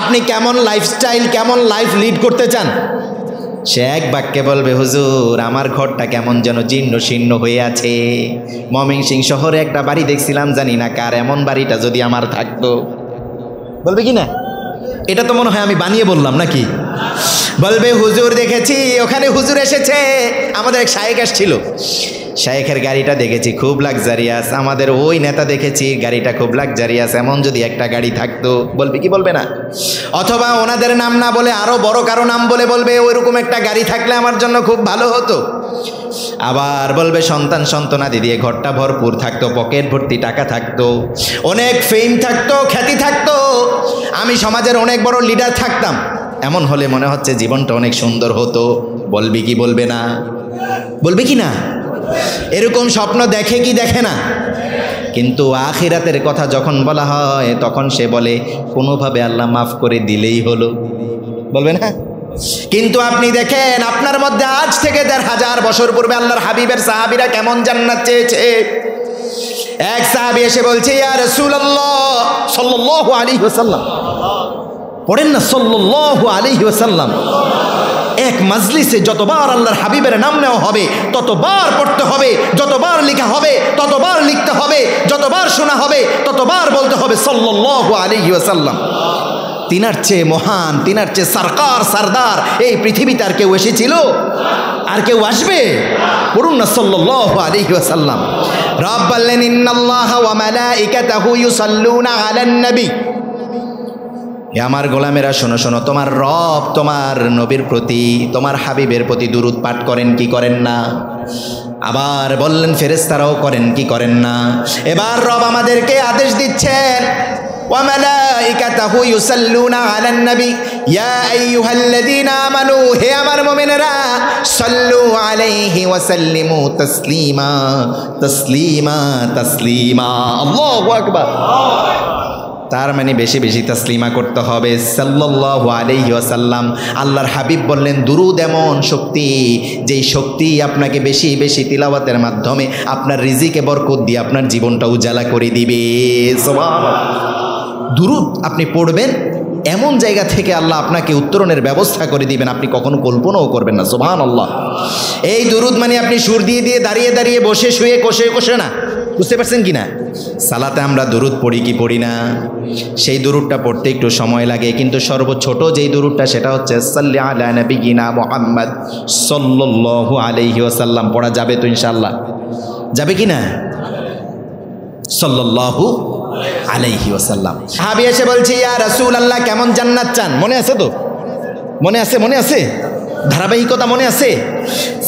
আপনি কেমন লাইফস্টাইল, কেমন লাইফ লিড করতে চান, সে এক বাক্যে বলবে, হুজুর আমার ঘরটা কেমন যেন জীর্ণ শীর্ণ হয়ে আছে। ময়মনসিংহ শহরে একটা বাড়ি দেখছিলাম, জানি না কার, এমন বাড়িটা যদি আমার থাকতো। বলবে কি না? এটা তো মনে হয় আমি বানিয়ে বললাম নাকি? বলবে, হুজুর দেখেছি ওখানে হুজুর এসেছে, আমাদের এক শায়েখ আসছিল, শায়েখের গাড়িটা দেখেছি খুব লাক্সারিয়াস, আমাদের ওই নেতা দেখেছি গাড়িটা খুব লাক্সারিয়াস, এমন যদি একটা গাড়ি থাকতো। বলবে কি বলবে না? অথবা ওনাদের নাম না বলে আরো বড় কারো নাম বলবে ওইরকম একটা গাড়ি থাকলে আমার জন্য খুব ভালো হতো। আবার বলবে সন্তান সন্তনাদি দিয়ে ঘরটা ভরপুর থাকতো, পকেট ভর্তি টাকা থাকতো, অনেক ফেম থাকতো, খ্যাতি থাকতো, আমি সমাজের অনেক বড় লিডার থাকতাম, এমন হলে মনে হচ্ছে জীবনটা অনেক সুন্দর হতো। বলবি কি বলবে না? বলবে কি না? এরকম স্বপ্ন দেখে কি দেখে না? কিন্তু আখিরাতের কথা যখন বলা হয় তখন সে বলে কোনোভাবে আল্লাহ মাফ করে দিলেই হলো, বলবেন হ্যাঁ। কিন্তু আপনি দেখেন আপনার মধ্যে আজ থেকে ১৫০০ বছর পূর্বে আল্লাহর হাবিবের সাহাবীরা কেমন জান্নাত চেয়েছে। এক সাহাবী এসে বলছে, ইয়া রাসূলুল্লাহ সাল্লাল্লাহু আলাইহি ওয়াসাল্লাম, পড়েন না সাল্লাল্লাহু আলাইহি ওয়াসাল্লাম। এক মাজলিসে যতবার আল্লাহর হাবিবের নাম নেওয়া হবে ততবার পড়তে হবে, যতবার লেখা হবে ততবার লিখতে হবে, যতবার শোনা হবে ততবার বলতে হবে সাল্লাল্লাহু আলাইহি ওয়াসাল্লাম। তিনার চেয়ে মহান, তিনার চেয়ে সরকার সরদার এই পৃথিবীতে আর কেউ এসেছিল? আর কেউ আসবে? পড়ুন না সাল্লাল্লাহু আলাইহি ওয়াসাল্লাম। রব বললেন ইন্নাল্লাহা ওয়া মালাইকাতাহু ইউসাল্লুনা আলান নবী। হে আমার গোলামেরা শোনো শোনো, তোমার রব তোমার নবীর প্রতি, তোমার হাবিবের প্রতি দুরূদ পাঠ করেন কি করেন না? আবার বললেন ফেরেশতারাও করেন কি করেন না? এবার রব আমাদেরকে আদেশ দিচ্ছেন ওয়া মালাইকাতাহু ইউসাল্লুনা আলান নবী ইয়া আইয়ুহাল্লাযীনা আমানু, হে আমার মুমিনেরা, সাল্লু আলাইহি ওয়া সাল্লিমু তাসলিমা তাসলিমা তাসলিমা। আল্লাহু আকবার। তার মানে বেশি বেশি তাসলিমা করতে হবে সাল্লাল্লাহু আলাইহি ওয়াসাল্লাম। আল্লাহর হাবিব বললেন দুরূদ এমন শক্তি, যেই শক্তি আপনাকে বেশি বেশি তিলাওয়াতের মাধ্যমে আপনার রিজিকে বরকত দিয়ে আপনার জীবনটা উজালা করে দিবে। সুবহানাল্লাহ। দুরূদ আপনি পড়বেন, এমন জায়গা থেকে আল্লাহ আপনাকে উত্তরণের ব্যবস্থা করে দিবেন আপনি কখনো কল্পনাও করবেন না। সুবহানাল্লাহ। এই দুরূদ মানে আপনি সুর দিয়ে দিয়ে দাঁড়িয়ে দাঁড়িয়ে বসে শুয়ে কষে কষে না, বুঝতে পারছেন কি না? সালাতে আমরা দুরূদ পড়ি কি পড়ি না? সেই দুরূদটা পড়তে একটু সময় লাগে, কিন্তু সর্বছোট যেই দুরূদটা সেটা হচ্ছে সাল্লি আলা নবিয়িনা মুহাম্মদ সাল্লাল্লাহু আলাইহি ওয়াসাল্লাম। পড়া যাবে তো ইনশাআল্লাহ? যাবে কি না? সাল্লাল্লাহু আলাইহি ওয়াসাল্লাম। সাহাবী এসে বলছে, ইয়া রাসূলুল্লাহ কেমন জান্নাত চান? মনে আছে তো? মনে আছে? মনে আছে? ধারাবাহিকতা মনে আছে?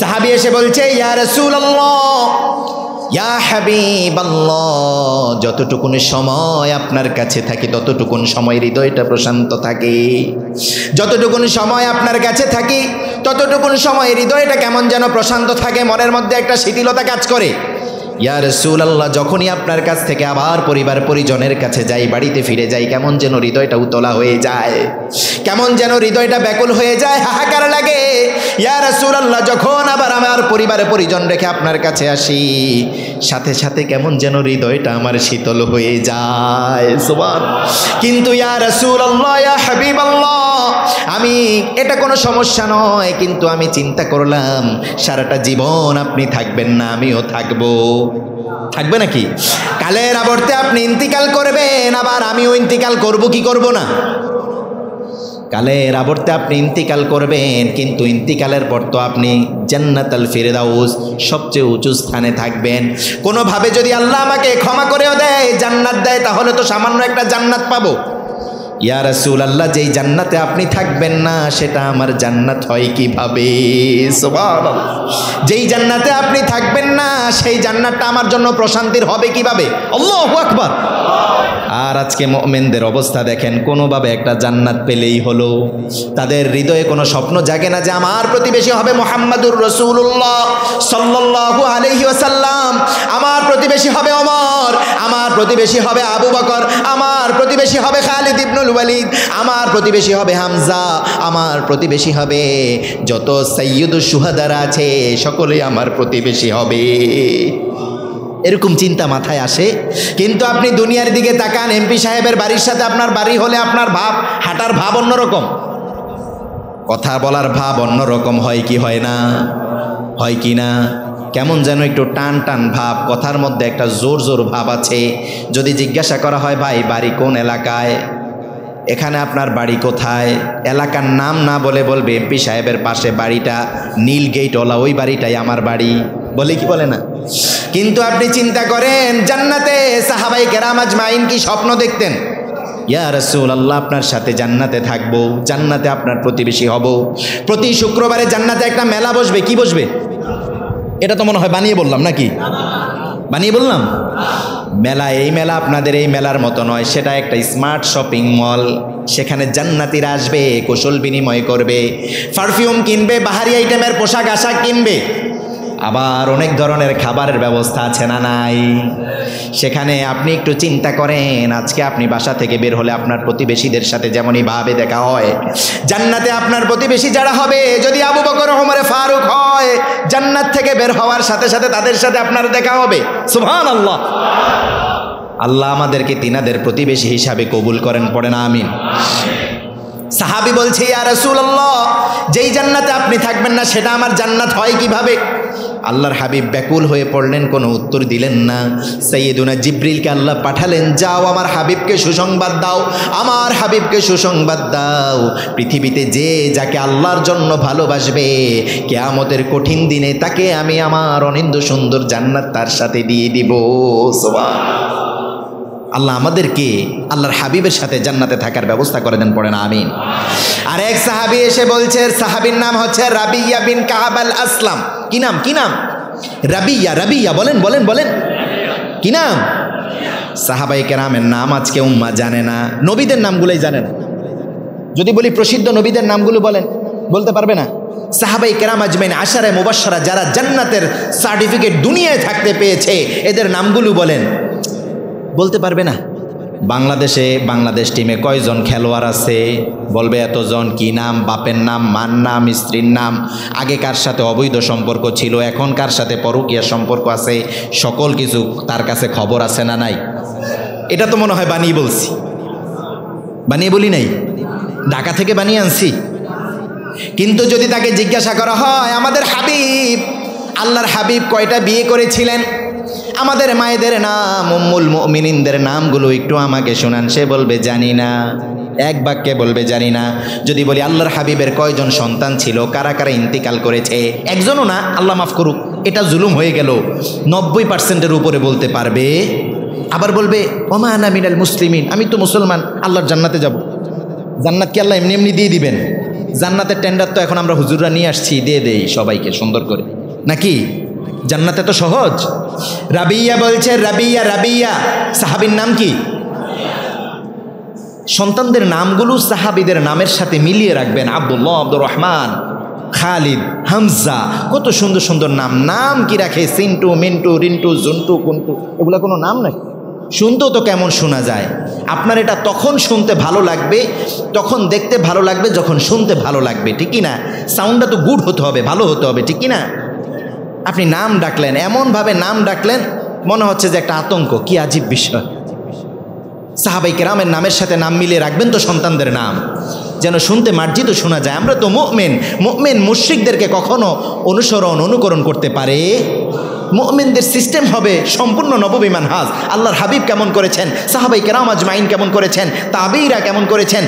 সাহাবী এসে বলছে, ইয়া রাসূলুল্লাহ ইয়া হাবিবাল্লাহ, যতটুকুন সময় আপনার কাছে থাকি ততটুকুন সময় হৃদয়টা প্রশান্ত থাকে, যতটুকুন সময় আপনার কাছে থাকি ততটুকুন সময় হৃদয়টা কেমন যেন প্রশান্ত থাকে, মনের মধ্যে একটা শিথিলতা কাজ করে। ইয়া রাসূলুল্লাহ যখনই আপনার কাছ থেকে আবার পরিবার পরিজনের কাছে যাই, বাড়িতে ফিরে যাই, কেমন যেন হৃদয়টা উতলা হয়ে যায়, কেমন যেন হৃদয়টা ব্যাকুল হয়ে যায়, হাহাকার লাগে। ইয়া রাসূলুল্লাহ যখন আবার আমার পরিবার পরিজন রেখে আপনার কাছে আসি, সাথে সাথে কেমন যেন হৃদয়টা আমার শীতল হয়ে যায়। সুবহানাল্লাহ। কিন্তু ইয়া রাসূলুল্লাহ ইয়া হাবিবাল্লাহ, আমি এটা কোনো সমস্যা নয়, কিন্তু আমি চিন্তা করলাম সারাটা জীবন আপনি থাকবেন না, আমিও থাকবো। থাকবে নাকি? কালের আবর্তে আপনি ইন্তিকাল করবেন, আবার আমিও ইন্তিকাল করব কি করব না? কালের আবর্তে আপনি ইন্তিকাল করবেন, কিন্তু ইন্তিকালের পর তো আপনি জান্নাতুল ফিরদাউস সবচেয়ে উঁচু স্থানে থাকবেন। কোনোভাবে যদি আল্লাহ আমাকে ক্ষমা করেও দেয়, জান্নাত দেয়, তাহলে তো সামান্য একটা জান্নাত পাবো। ইয়া রাসূলুল্লাহ যেই জান্নাতে আপনি থাকবেন না সেটা আমার জান্নাত হয় কিভাবে? সুবহানাল্লাহ। যেই জান্নাতে আপনি থাকবেন না সেই জান্নাতটা আমার জন্য প্রশান্তির হবে কিভাবে? আল্লাহু আকবার। আর আজকে মুমিনদের অবস্থা দেখেন, কোনোভাবে একটা জান্নাত পেলেই হলো, তাদের হৃদয়ে কোনো স্বপ্ন জাগে না যে আমার প্রতিবেশী হবে মুহাম্মাদুর রাসূলুল্লাহ সাল্লাল্লাহু আলাইহি ওয়াসাল্লাম, আমার প্রতিবেশী হবে ওমর, আমার প্রতিবেশী হবে আবু বকর, আমার প্রতিবেশী হবে খালিদ ইবনুল ওয়ালিদ, আমার প্রতিবেশী হবে হামজা, আমার প্রতিবেশী হবে যত সাইয়্যিদুশ শুহাদারা আছে সকলেই আমার প্রতিবেশী হবে। এরকম চিন্তা মাথায় আসে। কিন্তু আপনি দুনিয়ার দিকে তাকান, এমপি সাহেবের বাড়ির সাথে আপনার বাড়ি হলে আপনার ভাব, হাঁটার ভাব অন্যরকম, কথা বলার ভাব অন্যরকম হয় কি হয় না? হয় কি না? কেমন যেন একটু টান টান ভাব, কথার মধ্যে একটা জোর জোর ভাব আছে। যদি জিজ্ঞাসা করা হয় ভাই বাড়ি কোন এলাকায়, এখানে আপনার বাড়ি কোথায়, এলাকার নাম না বলে বলবে এমপি সাহেবের পাশে বাড়িটা নীল গেটওয়ালা, ওই বাড়িটাই আমার বাড়ি, বলে কি বলে না? কিন্তু আপনি চিন্তা করেন জান্নাতে সাহাবায়ে কেরাম আজমাইন কি স্বপ্ন দেখতেন? ইয়া রাসূলুল্লাহ আপনার সাথে জান্নাতে থাকবো, জান্নাতে আপনার প্রতিবেশী হব, প্রতি শুক্রবারে জান্নাতে একটা মেলা বসবে। কি বসবে? এটা তো মনে হয় বানিয়ে বললাম নাকি? বানিয়ে বললাম? মেলা, এই মেলা আপনাদের এই মেলার মতো নয়, সেটা একটা স্মার্ট শপিং মল। সেখানে জান্নাতীরা আসবে, কুশল বিনিময় করবে, পারফিউম কিনবে, বাহারি আইটেমের পোশাক আশাক কিনবে। আবার অনেক ধরনের খাবারের ব্যবস্থা আছে না নাই? সেখানে আপনি একটু চিন্তা করেন, আজকে আপনি বাসা থেকে বের হলে আপনার প্রতিবেশীদের সাথে যেমনই ভাবে দেখা হয়, জান্নাতে আপনার প্রতিবেশী যারা হবে, যদি আবু বকর ওমর ফারুক হয়, জান্নাত থেকে বের হওয়ার সাথে সাথে তাদের সাথে আপনার দেখা হবে। সুবহানাল্লাহ। আল্লাহ আমাদেরকে তিনাদের প্রতিবেশী হিসাবে কবুল করেন, পড়েন আমিন। সাহাবী বলছে, ইয়া রাসূলুল্লাহ, যেই জান্নাতে আপনি থাকবেন না সেটা আমার জান্নাত হয় কিভাবে? আল্লাহর হাবিব ব্যাকুল হয়ে পড়লেন, কোনো উত্তর দিলেন না। সাইয়্যিদুনা জিবরিলকে আল্লাহ পাঠালেন, যাও আমার হাবিবকে সুসংবাদ দাও, আমার হাবিবকে সুসংবাদ দাও, পৃথিবীতে যে যাকে আল্লাহর জন্য ভালোবাসবে, কিয়ামতের কঠিন দিনে তাকে আমি আমার অনিন্দ্য সুন্দর জান্নাত তার সাথে দিয়ে দিব। সুবহানাল্লাহ। আল্লাহ আমাদেরকে আল্লাহর হাবিবের সাথে জান্নাতে থাকার ব্যবস্থা করে দেন, পড়েন আমিন। আর এক সাহাবী এসে বলছে, সাহাবীর নাম হচ্ছে রাবিয়া বিন কাব আল আসলাম। কি নাম? কি নাম? রাবিয়া। রাবিয়া বলেন বলেন বলেন, কি নাম? সাহাবায়ে কেরামের নাম আজকে উম্মাহ জানে না, নবীদের নামগুলোই জানে না। যদি বলি প্রসিদ্ধ নবীদের নামগুলো বলেন, বলতে পারবে না। সাহাবায়ে কেরাম আজমাইন, আশারে মুবাশশারা, যারা জান্নাতের সার্টিফিকেট দুনিয়ায় থাকতে পেয়েছে, এদের নামগুলো বলেন, বলতে পারবে না। বাংলাদেশ টিমে কয়জন খেলোয়াড় আছে? বলবে এতজন। কি নাম? বাপের নাম, মার নাম, স্ত্রীর নাম, আগে কার সাথে অবৈধ সম্পর্ক ছিল, এখন কার সাথে পরকীয়া সম্পর্ক আছে, সকল কিছু তার কাছে খবর আছে না নাই? এটা তো মনে হয় বানিয়ে বলছি, বানিয়ে বলি নাই, ঢাকা থেকে বানিয়ে আনছি। কিন্তু যদি তাকে জিজ্ঞাসা করা হয়, আমাদের হাবিব, আল্লাহর হাবিব কয়টা বিয়ে করেছিলেন, আমাদের মায়েদের নাম, উম্মুল মুমিনিনদের নামগুলো একটু আমাকে শোনান, সে বলবে জানি না, এক বাক্যে বলবে জানি না। যদি বলি আল্লাহর হাবিবের কয়জন সন্তান ছিল, কারা কারা ইন্তিকাল করেছে, একজনও না, আল্লাহ মাফ করুক, এটা জুলুম হয়ে গেল, 90%-এর উপরে বলতে পারবে। আবার বলবে ওমা আনা মিনাল মুসলিমিন, আমি তো মুসলমান, আল্লাহর জান্নাতে যাব। জান্নাত কি আল্লাহ এমনি এমনি দিয়ে দিবেন? জান্নাতের টেন্ডার তো এখন আমরা হুজুররা নিয়ে আসছি, দিয়ে দেই সবাইকে সুন্দর করে, নাকি? জান্নাতে তো সহজ। রাবিয়া বলছে, রাবিয়া। রাবিয়া সাহাবীর নাম কি? সন্তানদের নামগুলো সাহাবীদের নামের সাথে মিলিয়ে রাখবেন। আব্দুল্লাহ, আব্দুর রহমান, খালিদ, হামজা, কত সুন্দর সুন্দর নাম। নাম কি রাখে? সিন্টু, মিন্টু, রিন্টু, জুন্টু, কুন্টু, এগুলো কোনো নাম নাকি? শুনতেও তো কেমন শোনা যায়। আপনার এটা তখন শুনতে ভালো লাগবে, তখন দেখতে ভালো লাগবে, যখন শুনতে ভালো লাগবে, ঠিকই না? সাউন্ডটা তো গুড হতে হবে, ভালো হতে হবে, ঠিকই না? আপনি নাম ডাকলেন, এমনভাবে নাম ডাকলেন মনে হচ্ছে যে একটা আতঙ্ক। কি আজীব বিষয়। সাহাবায়ে কেরামের নামের সাথে নাম মিলিয়ে রাখবেন তো সন্তানদের নাম, যেন শুনতে মার্জিত শোনা যায়। আমরা তো মুমিন মুশরিকদেরকে কখনো অনুকরণ করতে পারে? মুমিনদের সিস্টেম হবে সম্পূর্ণ নববী মানহাজ। আল্লাহর হাবিব কেমন করেছেন, সাহাবায়ে কেরাম আজমাইন কেমন করেছেন, তাবেঈরা কেমন করেছেন,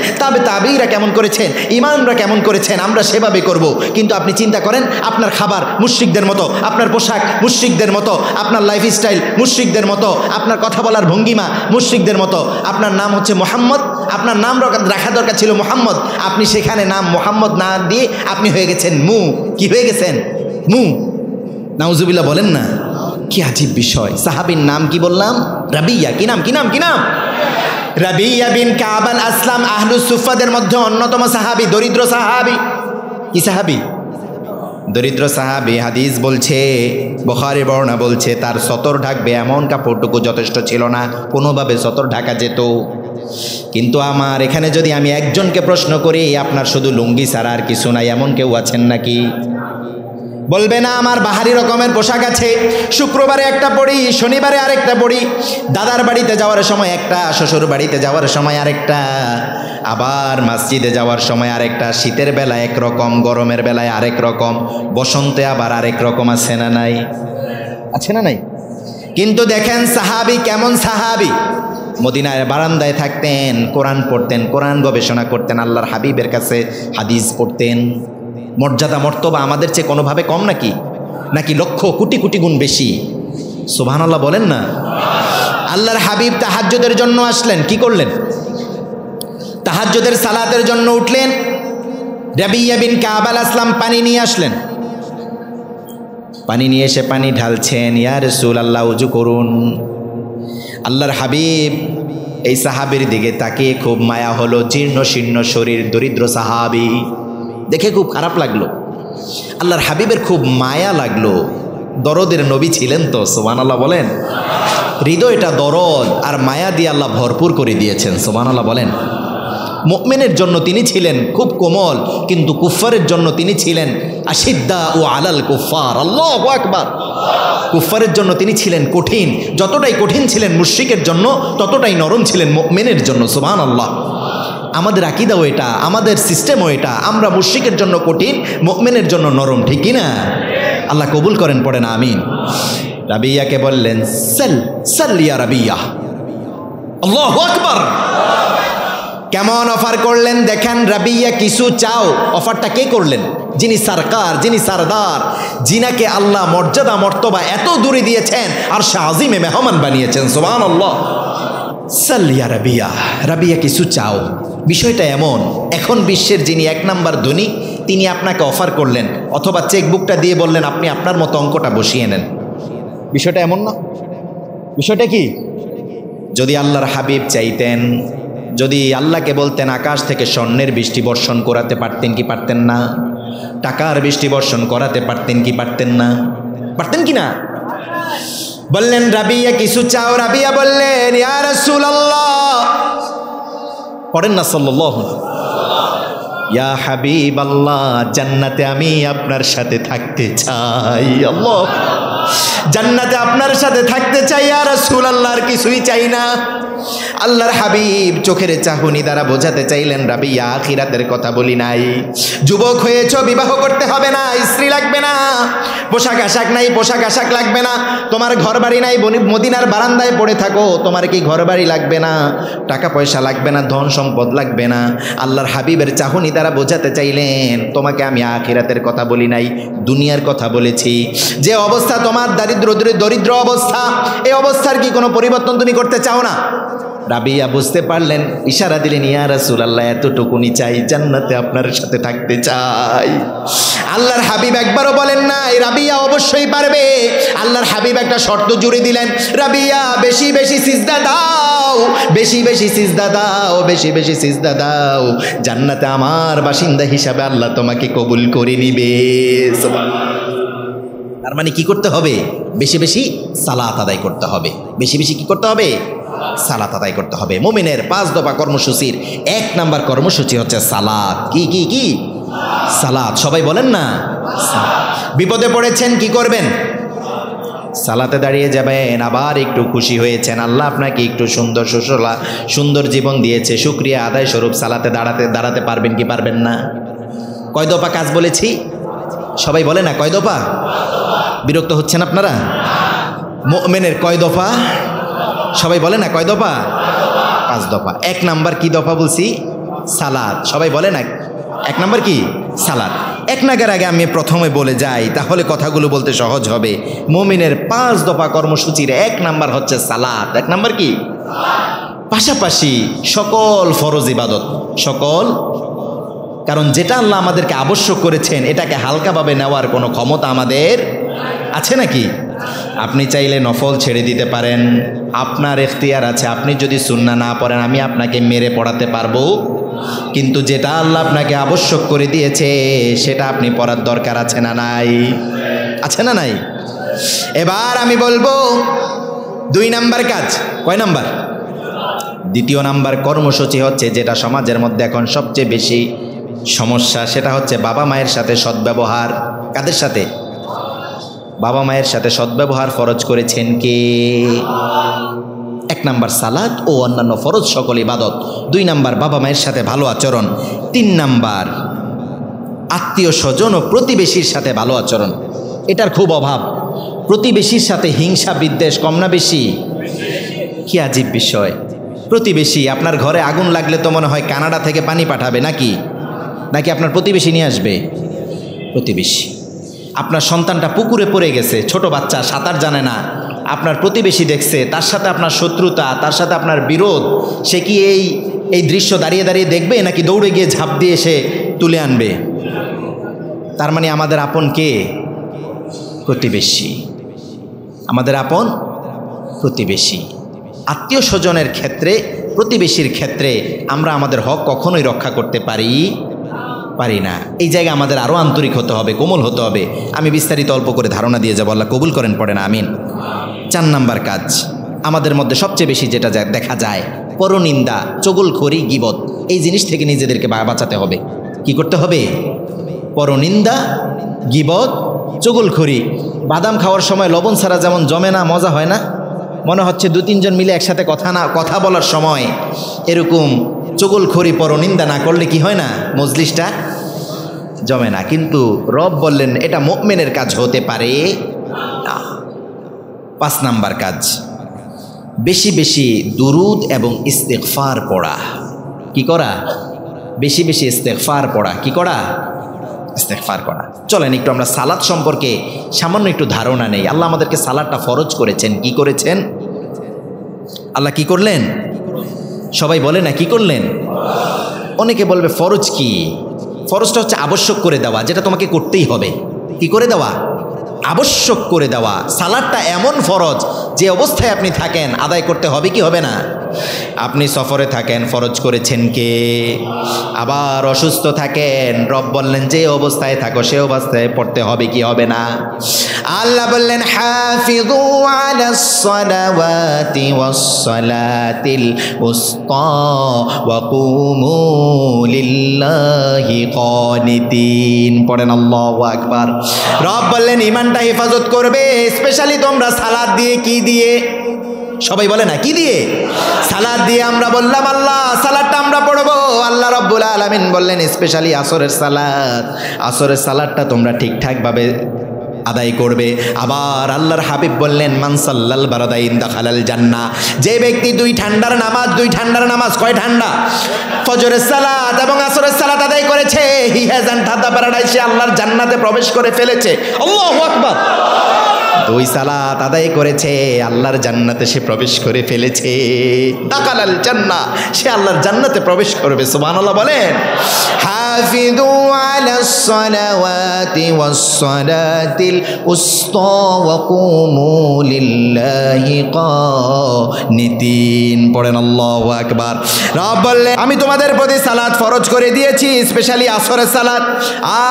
তাবেঈরা কেমন করেছেন, ইমামরা কেমন করেছেন, আমরা সেভাবে করব। কিন্তু আপনি চিন্তা করেন, আপনার খাবার মুশরিকদের মতো, আপনার পোশাক মুশরিকদের মতো, আপনার লাইফস্টাইল মুশরিকদের মতো, আপনার কথা বলার ভঙ্গিমা মুশরিকদের মতো। আপনার নাম হচ্ছে মুহাম্মদ, আপনার নাম রাখা দরকার ছিল মুহাম্মদ, আপনি সেখানে নাম মুহাম্মদ না দিয়ে আপনি হয়ে গেছেন কি হয়ে গেছেন? নাউজুবিল্লাহ বলেন না। কি আজীব বিষয়। সাহাবীর নাম কি বললাম? রাবিয়া। কি নাম? কি নাম? কি নাম? রাবিয়া বিন কাব আল আসলাম, আহলুস সুফাদের মধ্যে অন্যতম সাহাবী, দরিদ্র সাহাবী। কি সাহাবী? দরিদ্র সাহাবী। হাদিস বলছে, বুখারী বর্ণনা বলছে, তার সতর ঢাকবে এমন কাপড়টুকু যথেষ্ট ছিল না, কোনোভাবে সতর ঢাকা যেত। কিন্তু আমার এখানে যদি আমি একজনকে প্রশ্ন করি, আপনার শুধু লুঙ্গি ছাড়া আর কিছু নাই, এমন কেউ আছেন নাকি? বলবে না, আমার বাহারি রকমের পোশাক আছে, শুক্রবারে একটা পরি, শনিবারে আরেকটা পরি, দাদার বাড়িতে যাওয়ার সময় একটা, শ্বশুর বাড়িতে যাওয়ার সময় আরেকটা, আবার মসজিদে যাওয়ার সময় আরেকটা, শীতের বেলায় একরকম, গরমের বেলায় আরেক রকম, বসন্তে আবার আরেক রকম। আছে না নাই? আছে না নাই? কিন্তু দেখেন সাহাবী কেমন সাহাবী। মদিনার বারান্দায় থাকতেন, কোরআন পড়তেন, কোরআন গবেষণা করতেন, আল্লাহর হাবিবের কাছে হাদিস পড়তেন। মর্যাদা মর্তবা আমাদের চেয়ে কোনোভাবে কম নাকি? নাকি লক্ষ কোটি কোটি গুণ বেশি? সুবহানাল্লাহ বলেন না। আল্লাহর হাবিব তাহাজ্জুদের জন্য আসলেন, কি করলেন? তাহাজ্জুদের সালাতের জন্য উঠলেন। রাবিয়া বিন কাব আল আসলাম পানি নিয়ে আসলেন। পানি নিয়ে এসে পানি ঢালছেন। ইয়া রাসূলুল্লাহ, ওযু করুন। আল্লাহর হাবিব এই সাহাবীর দিকে তাকিয়ে খুব মায়া হলো। জীর্ণ শীর্ণ শরীর, দরিদ্র সাহাবী, দেখে খুব খারাপ লাগলো। আল্লাহর হাবিবের খুব মায়া লাগলো। দরদের নবী ছিলেন তো, সুবহানাল্লাহ বলেন। হৃদয়টা দরদ আর মায়া দিয়ে আল্লাহ ভরপুর করে দিয়েছেন, সুবহানাল্লাহ বলেন। মুমিনের জন্য তিনি ছিলেন খুব কোমল, কিন্তু কুফফারের জন্য তিনি ছিলেন আশিদ্দা ও আলাল কুফফার। আল্লাহু আকবার। কুফফারের জন্য তিনি ছিলেন কঠিন, যতটাই কঠিন ছিলেন মুশরিকের জন্য ততটাই নরম ছিলেন মুমিনের জন্য, সুবহানাল্লাহ। আমাদের আকীদাও এটা, আমাদের সিস্টেমও এটা, আমরা মুশরিকের জন্য কঠিন, মুমিনের জন্য নরম, ঠিক কি না? আল্লাহ কবুল করেন, পড়েন আমিন। রাবিয়াকে বললেন সাল সাল ইয়া রাবিয়া। আল্লাহু আকবার। কেমন অফার করলেন দেখেন। রাবিয়া কিছু চাও, অফারটা কে করলেন? যিনি সরকার, যিনি সরদার, যিনাকে আল্লাহ মর্যাদা মর্তবা এত দূরে দিয়েছেন আর শাহজিমে মেহমান বানিয়েছেন, সুবহানাল্লাহ। সাল ইয়া রাবিয়া। রাবিয়া কিছু চাও। বিষয়টা এমন, এখন বিশ্বের যিনি 1 নাম্বার ধনী তিনি আপনাকে অফার করলেন, অথবা চেকবুকটা দিয়ে বললেন আপনি আপনার মতো অঙ্কটা বসিয়ে নেন। বিষয়টা এমন না? বিষয়টা কি? যদি আল্লাহর হাবিব চাইতেন, যদি আল্লাহকে বলতেন আকাশ থেকে স্বর্ণের বৃষ্টি বর্ষণ করাতে পারতেন কি পারতেন না? টাকার বৃষ্টি বর্ষণ করাতে পারতেন কি পারতেন না? পারতেন কি না? বললেন রাবিয়া কিছু চাও। রাবিয়া বললেন ইয়া রাসূলুল্লাহ, পড়েন না সাল্লাল্লাহু ইয়া হাবিবাল্লাহ, জান্নাতে আমি আপনার সাথে থাকতে চাই। আল্লাহ, জান্নাতে আপনার সাথে থাকতে চাই ইয়া রাসূলুল্লাহ, আর কিছুই চাই না। আল্লাহর হাবিব চোখের চাহনি দ্বারা বোঝাতে চাইলেন রাবিয়া আখিরাতের কথা বলি নাই। যুবক হয়েছ, বিবাহ করতে হবে না, স্ত্রী লাগবে না, পোশাক আশাক নাই, পোশাক আশাক লাগবে না, তোমার ঘর বাড়ি নাই, মদিনার বারান্দায় পড়ে থাকো, তোমার কি ঘর বাড়ি লাগবে না, টাকা পয়সা লাগবে না, ধন সম্পদ লাগবে না। আল্লাহর হাবিবের চাহনি দ্বারা বোঝাতে চাইলেন তোমাকে আমি আখিরাতের কথা বলি নাই, দুনিয়ার কথা বলেছি। যে অবস্থা তোমার দরিদ্র অবস্থা, এই অবস্থার কি কোনো পরিবর্তন তুমি করতে চাও না? রাবিয়া বুঝতে পারলেন, ইশারা দিলেন ইয়া রাসূলুল্লাহ, এতটুকুনি চাই, জান্নাতে আপনার সাথে থাকতে চাই। আল্লাহর হাবিব একবারও বলেন না রাবিয়া অবশ্যই পারবে। আল্লাহর হাবিব একটা শর্ত জুড়ে দিলেন, রাবিয়া বেশি বেশি সিজদা দাও, বেশি বেশি সিজদা দাও, বেশি বেশি সিজদা দাও, জান্নাতে আমার বাসিন্দা হিসাবে আল্লাহ তোমাকে কবুল করে নিবে। তার মানে কি করতে হবে? বেশি বেশি সালাত আদায় করতে হবে। বেশি বেশি কি করতে হবে? সালাত আদায় করতে হবে। মুমিনের 5 দফা কর্মসূচির 1 নাম্বার কর্মসূচি হচ্ছে সালাত। কি কি কি? সালাত। সবাই বলেন না। বিপদে পড়েছেন, কি করবেন? সালাতে দাঁড়িয়ে যাবেন। আবার একটু খুশি হয়েছেন, আল্লাহ আপনাকে একটু সুন্দর সুন্দর জীবন দিয়েছে, শুকরিয়া আদায় স্বরূপ সালাতে দাঁড়াতে পারবেন কি পারবেন না? কয় দফা কাজ বলেছি? সবাই বলে না কয় দফা? বিরক্ত হচ্ছেন আপনারা? মুমিনের কয় দফা? সবাই বলে না কয় দফা? 5 দফা। 1 নাম্বার কি দফা বলছি? সালাত। সবাই বলে না 1 নাম্বার কি? সালাত। 1 নাম্বার আগে আমি প্রথমে বলে যাই, তাহলে কথাগুলো বলতে সহজ হবে। মুমিনের 5 দফা কর্মসূচির 1 নাম্বার হচ্ছে সালাত। 1 নাম্বার কি? পাশাপাশি সকল ফরজ ইবাদত, সকল, কারণ যেটা আল্লাহ আমাদেরকে আবশ্যক করেছেন এটাকে হালকাভাবে নেওয়ার কোনো ক্ষমতা আমাদের আছে নাকি? আপনি চাইলে নফল ছেড়ে দিতে পারেন, আপনার এখতিয়ার আছে। আপনি যদি সুন্নাহ না পড়েন আমি আপনাকে মেরে পড়াতে পারবো, কিন্তু যেটা আল্লাহ আপনাকে আবশ্যক করে দিয়েছে সেটা আপনি পড়ার দরকার আছে না নাই? আছে না নাই? এবার আমি বলবো 2 নাম্বার কাজ। কয় নাম্বার? 2 নাম্বার কর্মসূচি হচ্ছে যেটা সমাজের মধ্যে এখন সবচেয়ে বেশি সমস্যা, সেটা হচ্ছে বাবা মায়ের সাথে সদ্ব্যবহার। কাদের সাথে? বাবা মায়ের সাথে সদ্ব্যবহার ফরজ করেছেন কে? 1 নাম্বার সালাত ও অন্যান্য ফরজ সকল ইবাদত। 2 নাম্বার বাবা মায়ের সাথে ভালো আচরণ। 3 নাম্বার আত্মীয় স্বজন ও প্রতিবেশীর সাথে ভালো আচরণ। এটার খুব অভাব। প্রতিবেশীর সাথে হিংসা বিদ্বেষ কম না বেশি? কি আজীব বিষয়! প্রতিবেশী, আপনার ঘরে আগুন লাগলে তো মনে হয় কানাডা থেকে পানি পাঠাবে নাকি? নাকি আপনার প্রতিবেশী নিয়ে আসবে? প্রতিবেশী। আপনার সন্তানটা পুকুরে পড়ে গেছে, ছোট বাচ্চা, সাঁতার জানে না, আপনার প্রতিবেশী দেখছে, তার সাথে আপনার শত্রুতা, তার সাথে আপনার বিরোধ, সে কি এই দৃশ্য দাঁড়িয়ে দাঁড়িয়ে দেখবে নাকি দৌড়ে গিয়ে ঝাঁপ দিয়ে সে তুলে আনবে? তার মানে আমাদের আপন কে? প্রতিবেশী। আমাদের আপন প্রতিবেশী। আত্মীয় স্বজনের ক্ষেত্রে, প্রতিবেশীর ক্ষেত্রে আমরা আমাদের হক কখনোই রক্ষা করতে পারি পারি না। এই জায়গায় আমাদের আরও আন্তরিক হতে হবে, কোমল হতে হবে। আমি বিস্তারিত অল্প করে ধারণা দিয়ে যাবো, আল্লাহ কবুল করেন, পড়ে না আমিন। 4 নাম্বার কাজ আমাদের মধ্যে সবচেয়ে বেশি যেটা দেখা যায়, পরনিন্দা, চগলখড়ি, গীবত। এই জিনিস থেকে নিজেদেরকে বাঁচাতে হবে। কি করতে হবে? পরনিন্দা, গীবত, চগলখড়ি। বাদাম খাওয়ার সময় লবণ ছাড়া যেমন জমে না, মজা হয় না, মনে হচ্ছে 2-3 জন মিলে একসাথে কথা বলার সময় এরকম চগলখড়ি, পরনিন্দা না করলে কি হয় না, মজলিসটা জমে না। কিন্তু রব বললেন এটা মুমিনের কাজ হতে পারে না। 5 নাম্বার কাজ, বেশি বেশি দুরুদ এবং ইস্তেগফার পড়া। কি করা? বেশি বেশি ইস্তেগফার পড়া। কি করা? ইস্তেগফার করা। চলেন একটু আমরা সালাত সম্পর্কে সামান্য একটু ধারণা নেই। আল্লাহ আমাদেরকে সালাতটা ফরজ করেছেন। কি করেছেন? আল্লাহ কি করলেন? সবাই বলে না কি করলেন? অনেকে বলবে ফরজ কি? ফরজটা হচ্ছে আবশ্যক করে দেওয়া, যেটা তোমাকে করতেই হবে। কি করে দেওয়া? আবশ্যক করে দেওয়া। সালাতটা এমন ফরজ যে অবস্থায় আপনি থাকেন আদায় করতে হবে কি হবে না? আপনি সফরে থাকেন, ফরজ করেছেন কে? আবার অসুস্থ থাকেন, রব বললেন যে অবস্থায় থাকো সে অবস্থায় পড়তে হবে কি হবে না? আল্লাহ বললেন হাফিযু আলাস সালাওয়াতি ওয়াস সালাতিল উসতা ওয়া কুমু লিল্লাহি কানিতিন। পড়েন আল্লাহু আকবার। রব বললেন ঈমানটা হেফাজত করবে, স্পেশালি তোমরা সালাত দিয়ে। কি দিয়ে? সবাই বলে না কি দিয়ে? সালাত দিয়ে। আমরা বললাম আল্লাহ সালাতটা আমরা পড়বো। আল্লাহ রাব্বুল আলামিন বললেন স্পেশালি আসরের সালাত। আসরের সালাতটা তোমরা ঠিকঠাকভাবে আদায় করবে। আবার আল্লাহর হাবিব বললেন মান সাল্লাল বারাদাইন দাখালাল জান্নাহ। যে ব্যক্তি 2 ঠান্ডার নামাজ, কয় ঠান্ডা? ফজরের সালাত এবং আসরের সালাত আদায় করেছে, he has entered the paradise. সে আল্লাহর জান্নাতে প্রবেশ করে ফেলেছে। আল্লাহু আকবার। 2 সালাত আদায় করেছে, আল্লাহর জান্নাতে সে প্রবেশ করে ফেলেছে। দাখালাল জান্নাহ, সে আল্লাহর জান্নাতে প্রবেশ করবে। সুবহানাল্লাহ বলেন। হাফিযু আলাস সালাওয়াতি ওয়াস সালাতিল উসতা ওয়া কুমু লিল্লাহি কানিতিন। পড়েন আল্লাহু আকবার। রব বললেন আমি তোমাদের প্রতি সালাত ফরজ করে দিয়েছি, স্পেশালি আসরের সালাত।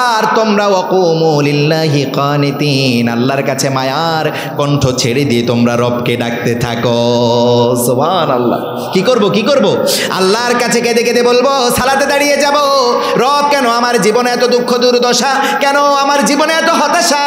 আর তোমরা ওয়া কুমু লিল্লাহি কানিতিন, আল্লাহর কাছে মায়ার কণ্ঠ ছেড়ে দিয়ে তোমরা রবকে ডাকতে থাকো। সুবহানাল্লাহ। কি করব? আল্লাহর কাছে কেঁদে কেঁদে বলবো, সালাতে দাঁড়িয়ে যাব, রব কেন আমার জীবনে এত দুঃখ দুর্দশা, কেন আমার জীবনে এত হতাশা,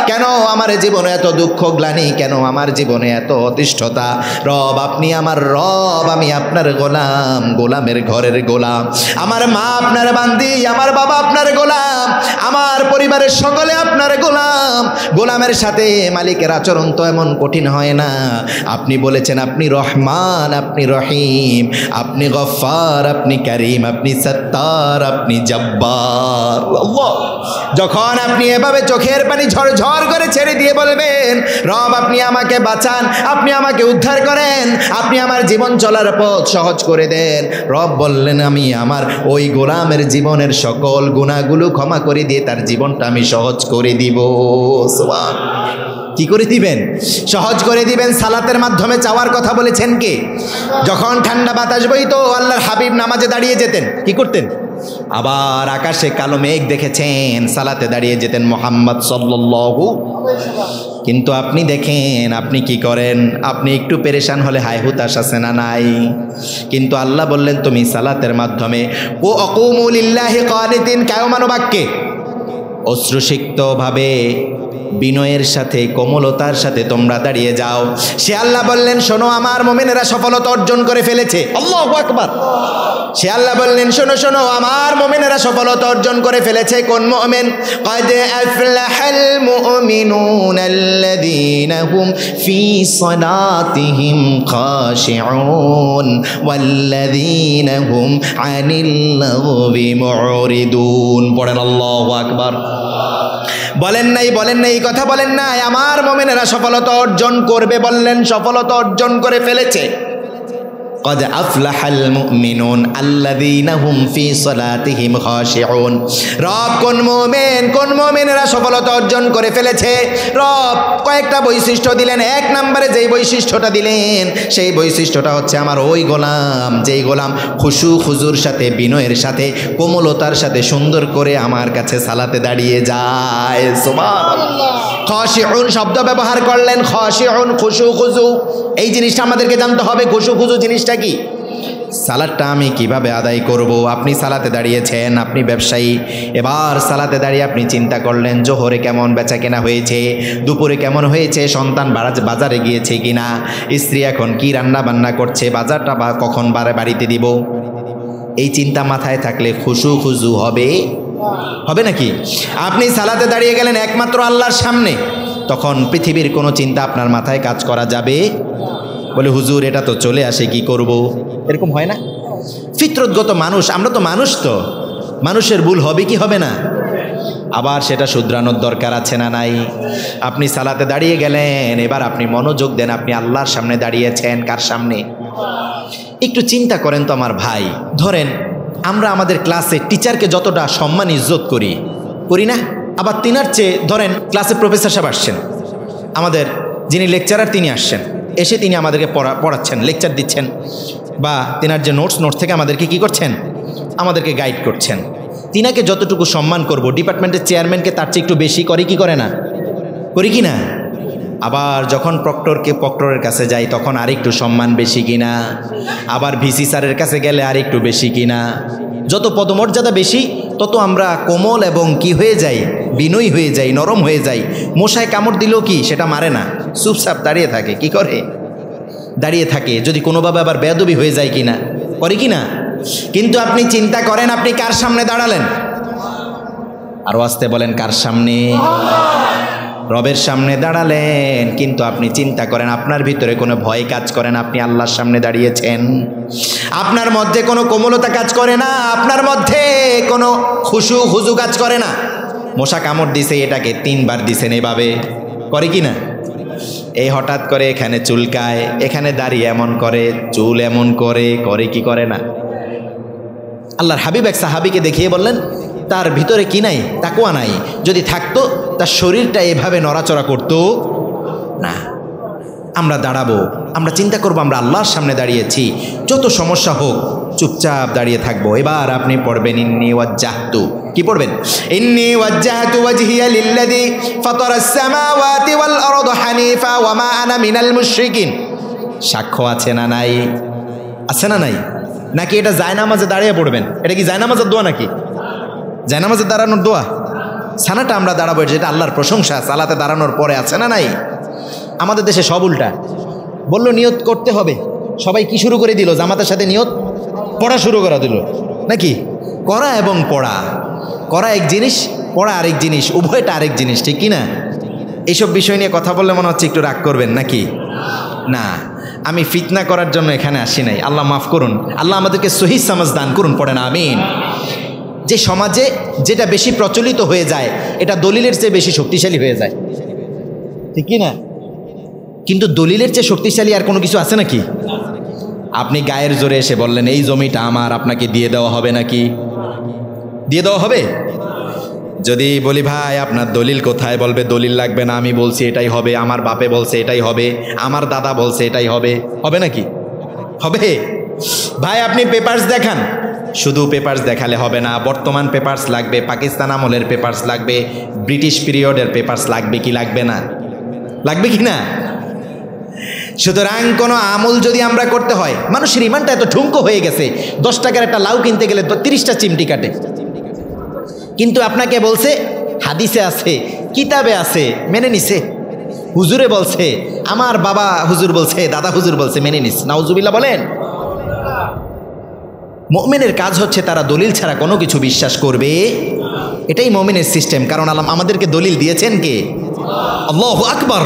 কেন আমার জীবনে এত দুঃখ গ্লানি, কেন আমার জীবনে এত অতিষ্ঠতা। রব আপনি আমার রব, আমি আপনার গোলাম, গোলামের ঘরের গোলাম। আমার মা আপনার বান্দি, আমার বাবা আপনার গোলাম, আমার পরিবারের সকলে আপনার গোলাম। গোলামের সাথে মালিকের আচরণ তো এমন কঠিন হয় না। আপনি বলেছেন আপনি রহমান, আপনি রহিম, আপনি গফফার, আপনি করিম, আপনি সত্তার, আপনি জব্বার। আল্লাহ, যখন আপনি এভাবে চোখের পানি ঝরঝর করে ছেড়ে দিয়ে বলবেন রব আপনি আমাকে বাঁচান, আপনি আমাকে উদ্ধার করেন, আপনি আমার জীবন চলার পথ সহজ করে দেন। রব বললেন আমি আমার ওই গোলামের জীবনের সকল গুনাহগুলো ক্ষমা করে দিয়ে তার জীবনটা আমি সহজ করে দিব। সুবহানাল্লাহ। কি করে দিবেন? সহজ করে দিবেন। সালাতের মাধ্যমে চাওয়ার কথা বলেছেন কে? যখন ঠান্ডা বাতাস বইতো আল্লাহর হাবিব নামাজে দাঁড়িয়ে যেতেন। কি করতেন? আবার আকাশে কালো মেঘ দেখেছেন, সালাতে দাঁড়িয়ে যেতেন মুহাম্মদ সাল্লাল্লাহু। কিন্তু আপনি দেখেন আপনি কি করেন? আপনি একটু পেরেশান হলে হায় হুতাশ আছে না নাই? কিন্তু আল্লাহ বললেন তুমি সালাতের মাধ্যমে ও আকুমু লিল্লাহি কানিতিন, কায়মান বাক্যে অশ্রুসিক্তভাবে বিনয়ের সাথে কোমলতার সাথে তোমরা দাঁড়িয়ে যাও। সে আল্লাহ বললেন শোনো আমার মুমিনেরা সফলতা অর্জন করে ফেলেছে। আল্লাহু আকবার। সে আল্লাহ বললেন শোনো শোনো আমার মুমিনেরা সফলতা অর্জন করে ফেলেছে। কোন মুমিন? قد أفلح المؤمنون الذين هم في صلاتهم خاشعون والذين هم عن اللغو معرضون। পড়েন আল্লাহু আকবার। বলেন নাই কথা বলেন নাই। আমার মুমিনেরা সফলতা অর্জন করবে বললেন, সফলতা অর্জন করে ফেলেছে। قد أفلح المؤمنون الذين هم في صلاتهم خاشعون রব কোন মুমিনেরা সফলতা অর্জন করে ফেলেছে। রব কয়েকটা বৈশিষ্ট্য দিলেন। এক নম্বরে যেই বৈশিষ্ট্যটা দিলেন সেই বৈশিষ্ট্যটা হচ্ছে আমার ওই গোলাম, যেই গোলাম খুশু খুজুর সাথে, বিনয়ের সাথে, কোমলতার সাথে সুন্দর করে আমার কাছে সালাতে দাঁড়িয়ে যায়। সুবহানাল্লাহ। খাশিউন শব্দ ব্যবহার করলেন, খাশিউন খুশু খুজু। এই জিনিসটা আমাদেরকে জানতে হবে, খুশু খুজু জিনিসটা কি। সালাদটা আমি কিভাবে আদায় করব? আপনি সালাতে দাঁড়িয়েছেন, আপনি ব্যবসায়ী, এবার সালাতে দাঁড়িয়ে আপনি চিন্তা করলেন জোহরে কেমন বেচা কেনা হয়েছে, দুপুরে কেমন হয়েছে, সন্তান বাজারে গিয়েছে কিনা, স্ত্রী এখন কি রান্না বান্না করছে, বাজারটা বা কখন বাড়িতে দিব। এই চিন্তা মাথায় থাকলে খুশু খুজু হবে নাকি? আপনি সালাতে দাঁড়িয়ে গেলেন একমাত্র আল্লাহর সামনে, তখন পৃথিবীর কোনো চিন্তা আপনার মাথায় কাজ করা যাবে? বলে হুজুর এটা তো চলে আসে, কি করব? এরকম হয় না? ফিতরতগত মানুষ, আমরা তো মানুষ, তো মানুষের ভুল হবে কি হবে না? আবার সেটা শুধরানোর দরকার আছে না নাই? আপনি সালাতে দাঁড়িয়ে গেলেন, এবার আপনি মনোযোগ দেন, আপনি আল্লাহর সামনে দাঁড়িয়েছেন। কার সামনে? একটু চিন্তা করেন তো আমার ভাই। ধরেন আমরা আমাদের ক্লাসে টিচারকে যতটা সম্মান ইজ্জত করি না? আবার তিনার চেয়ে ধরেন ক্লাসে প্রফেসর সাহেব আসছেন, আমাদের যিনি লেকচারার তিনি আসছেন, এসে তিনি আমাদেরকে পড়াচ্ছেন, লেকচার দিচ্ছেন, বা তিনার যে নোটস থেকে আমাদেরকে কি করছেন, আমাদেরকে গাইড করছেন। তিনাকে যতটুকু সম্মান করব, ডিপার্টমেন্টের চেয়ারম্যানকে তার চেয়ে একটু বেশি করি কি করে না? করি কি না? আবার যখন প্রক্টরের কাছে যাই তখন আরেকটু সম্মান বেশি কিনা? আবার ভিসি স্যারের কাছে গেলে আরেকটু বেশি কিনা? যত পদমর্যাদা বেশি তত আমরা কোমল এবং কি হয়ে যাই, বিনয়ী হয়ে যাই, নরম হয়ে যাই। মশায় কামড় দিল কি সেটা মারে না, চুপচাপ দাঁড়িয়ে থাকে। কি করে? দাঁড়িয়ে থাকে। যদি কোনোভাবে আবার বেয়াদবি হয়ে যায় কিনা, করে কি না? কিন্তু আপনি চিন্তা করেন আপনি কার সামনে দাঁড়ালেন? আরো আসতে বলেন, কার সামনে? রবের সামনে দাঁড়ালেন। কিন্তু আপনি চিন্তা করেন আপনার ভিতরে কোনো ভয় কাজ করে না, আপনি আল্লাহর সামনে দাঁড়িয়েছেন। আপনার মধ্যে কোনো কোমলতা কাজ করে না, আপনার মধ্যে কোনো খুশু খুজু কাজ করে না। মশা কামড় দিছে, এটাকে 3 বার দিছেন, এভাবে করে কি না? এই হঠাৎ করে এখানে চুলকায়, এখানে দাঁড়িয়ে এমন করে, চুল এমন করে কি করে না? আল্লাহর হাবিব এক সাহাবীকে দেখিয়ে বললেন তার ভিতরে কি নাই? তাকওয়া নাই। যদি থাকতো তার শরীরটা এভাবে নড়াচড়া করতো না। আমরা দাঁড়াবো, আমরা চিন্তা করবো আমরা আল্লাহর সামনে দাঁড়িয়েছি, যত সমস্যা হোক চুপচাপ দাঁড়িয়ে থাকবো। এবার আপনি পড়বেন ইন্নী ওয়াজ্জাহতু। কি পড়বেন? ইন্নী ওয়াজ্জাহতু ওয়াজহিয়া লিল্লাযী ফাতারাস সামাওয়াতি ওয়াল আরদা হানিফা ওয়া মা আনা মিনাল মুশরিকিন। সাক্ষ্য আছে না নাই? আছে না নাই? নাকি এটা জায়নামাজে দাঁড়িয়ে পড়বেন? এটা কি জায়নামাজের দোয়া নাকি? জায়নামাজে দাঁড়ানোর দোয়া? সানাটা আমরা দাঁড়াবো, যেটা আল্লাহর প্রশংসা, সালাতে দাঁড়ানোর পরে। আছে না নাই? আমাদের দেশে সব উল্টা। বলল নিয়ত করতে হবে, সবাই কি শুরু করে দিল? জামাতের সাথে নিয়ত পড়া শুরু করা দিল নাকি? করা এবং পড়া, করা এক জিনিস, পড়া আরেক জিনিস, উভয়টা আরেক জিনিস, ঠিক কি না? এইসব বিষয় নিয়ে কথা বললে মনে হচ্ছে একটু রাগ করবেন নাকি? না, আমি ফিতনা করার জন্য এখানে আসি নাই। আল্লাহ মাফ করুন, আল্লাহ আমাদেরকে সহি সমাজ দান করুন, পড়েন আমিন। যে সমাজে যেটা বেশি প্রচলিত হয়ে যায় এটা দলিলের চেয়ে বেশি শক্তিশালী হয়ে যায়, ঠিক কি না? কিন্তু দলিলের চেয়ে শক্তিশালী আর কোনো কিছু আছে নাকি? আপনি গায়ের জোরে এসে বললেন এই জমিটা আমার, আপনাকে দিয়ে দেওয়া হবে নাকি? দিয়ে দেওয়া হবে? যদি বলি ভাই আপনার দলিল কোথায়, বলবে দলিল লাগবে না, আমি বলছি এটাই হবে, আমার বাপে বলছে এটাই হবে, আমার দাদা বলছে এটাই হবে। হবে নাকি? হবে। ভাই আপনি পেপারস দেখান, শুধু পেপারস দেখালে হবে না, বর্তমান পেপারস লাগবে, পাকিস্তান আমলের পেপারস লাগবে, ব্রিটিশ পিরিয়ডের পেপারস লাগবে কি লাগবে না? লাগবে কি না? সুতরাং কোনো আমল যদি আমরা করতে হয়, মানুষের ইমানটা এত ঠুনকো হয়ে গেছে, 10 টাকার একটা লাউ কিনতে গেলে 30টা চিমটি কাটে। কিন্তু আপনাকে বলছে হাদিসে আছে, কিতাবে আছে, মেনে নিছে। হুজুরে বলছে, আমার বাবা হুজুর বলছে, দাদা হুজুর বলছে, মেনে নিস। নাউজুবিল্লাহ বলেন। মুমিনের কাজ হচ্ছে তারা দলিল ছাড়া কোনো কিছু বিশ্বাস করবে, এটাই মুমিনের সিস্টেম। কারণ আল্লাহ আমাদেরকে দলিল দিয়েছেন কে? আল্লাহু আকবার।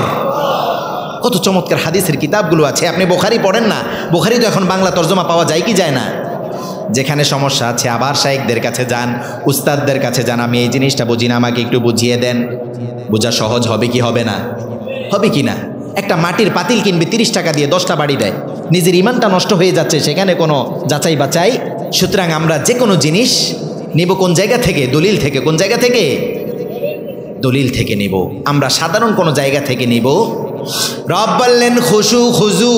কত চমৎকার হাদিসের কিতাবগুলো আছে। আপনি বুখারী পড়েন না, বুখারী তো এখন বাংলা তর্জমা পাওয়া যায় কি যায় না? যেখানে সমস্যা আছে আবার শাইখদের কাছে যান, উস্তাদদের কাছে যান, আমি এই জিনিসটা বুঝি না, আমাকে একটু বুঝিয়ে দেন। বোঝা সহজ হবে কি হবে না? হবে কি না? একটা মাটির পাতিল কিনবে 30 টাকা দিয়ে, 10টা বাড়ি দেয়। নিজের ইমানটা নষ্ট হয়ে যাচ্ছে, সেখানে কোনো যাচাই বাছাই। সুতরাং আমরা যে কোনো জিনিস নেব কোন জায়গা থেকে? দলিল থেকে। কোন জায়গা থেকে? দলিল থেকে নেব। আমরা সাধারণ কোনো জায়গা থেকে নেব। রব বললেন খুশু খুজু।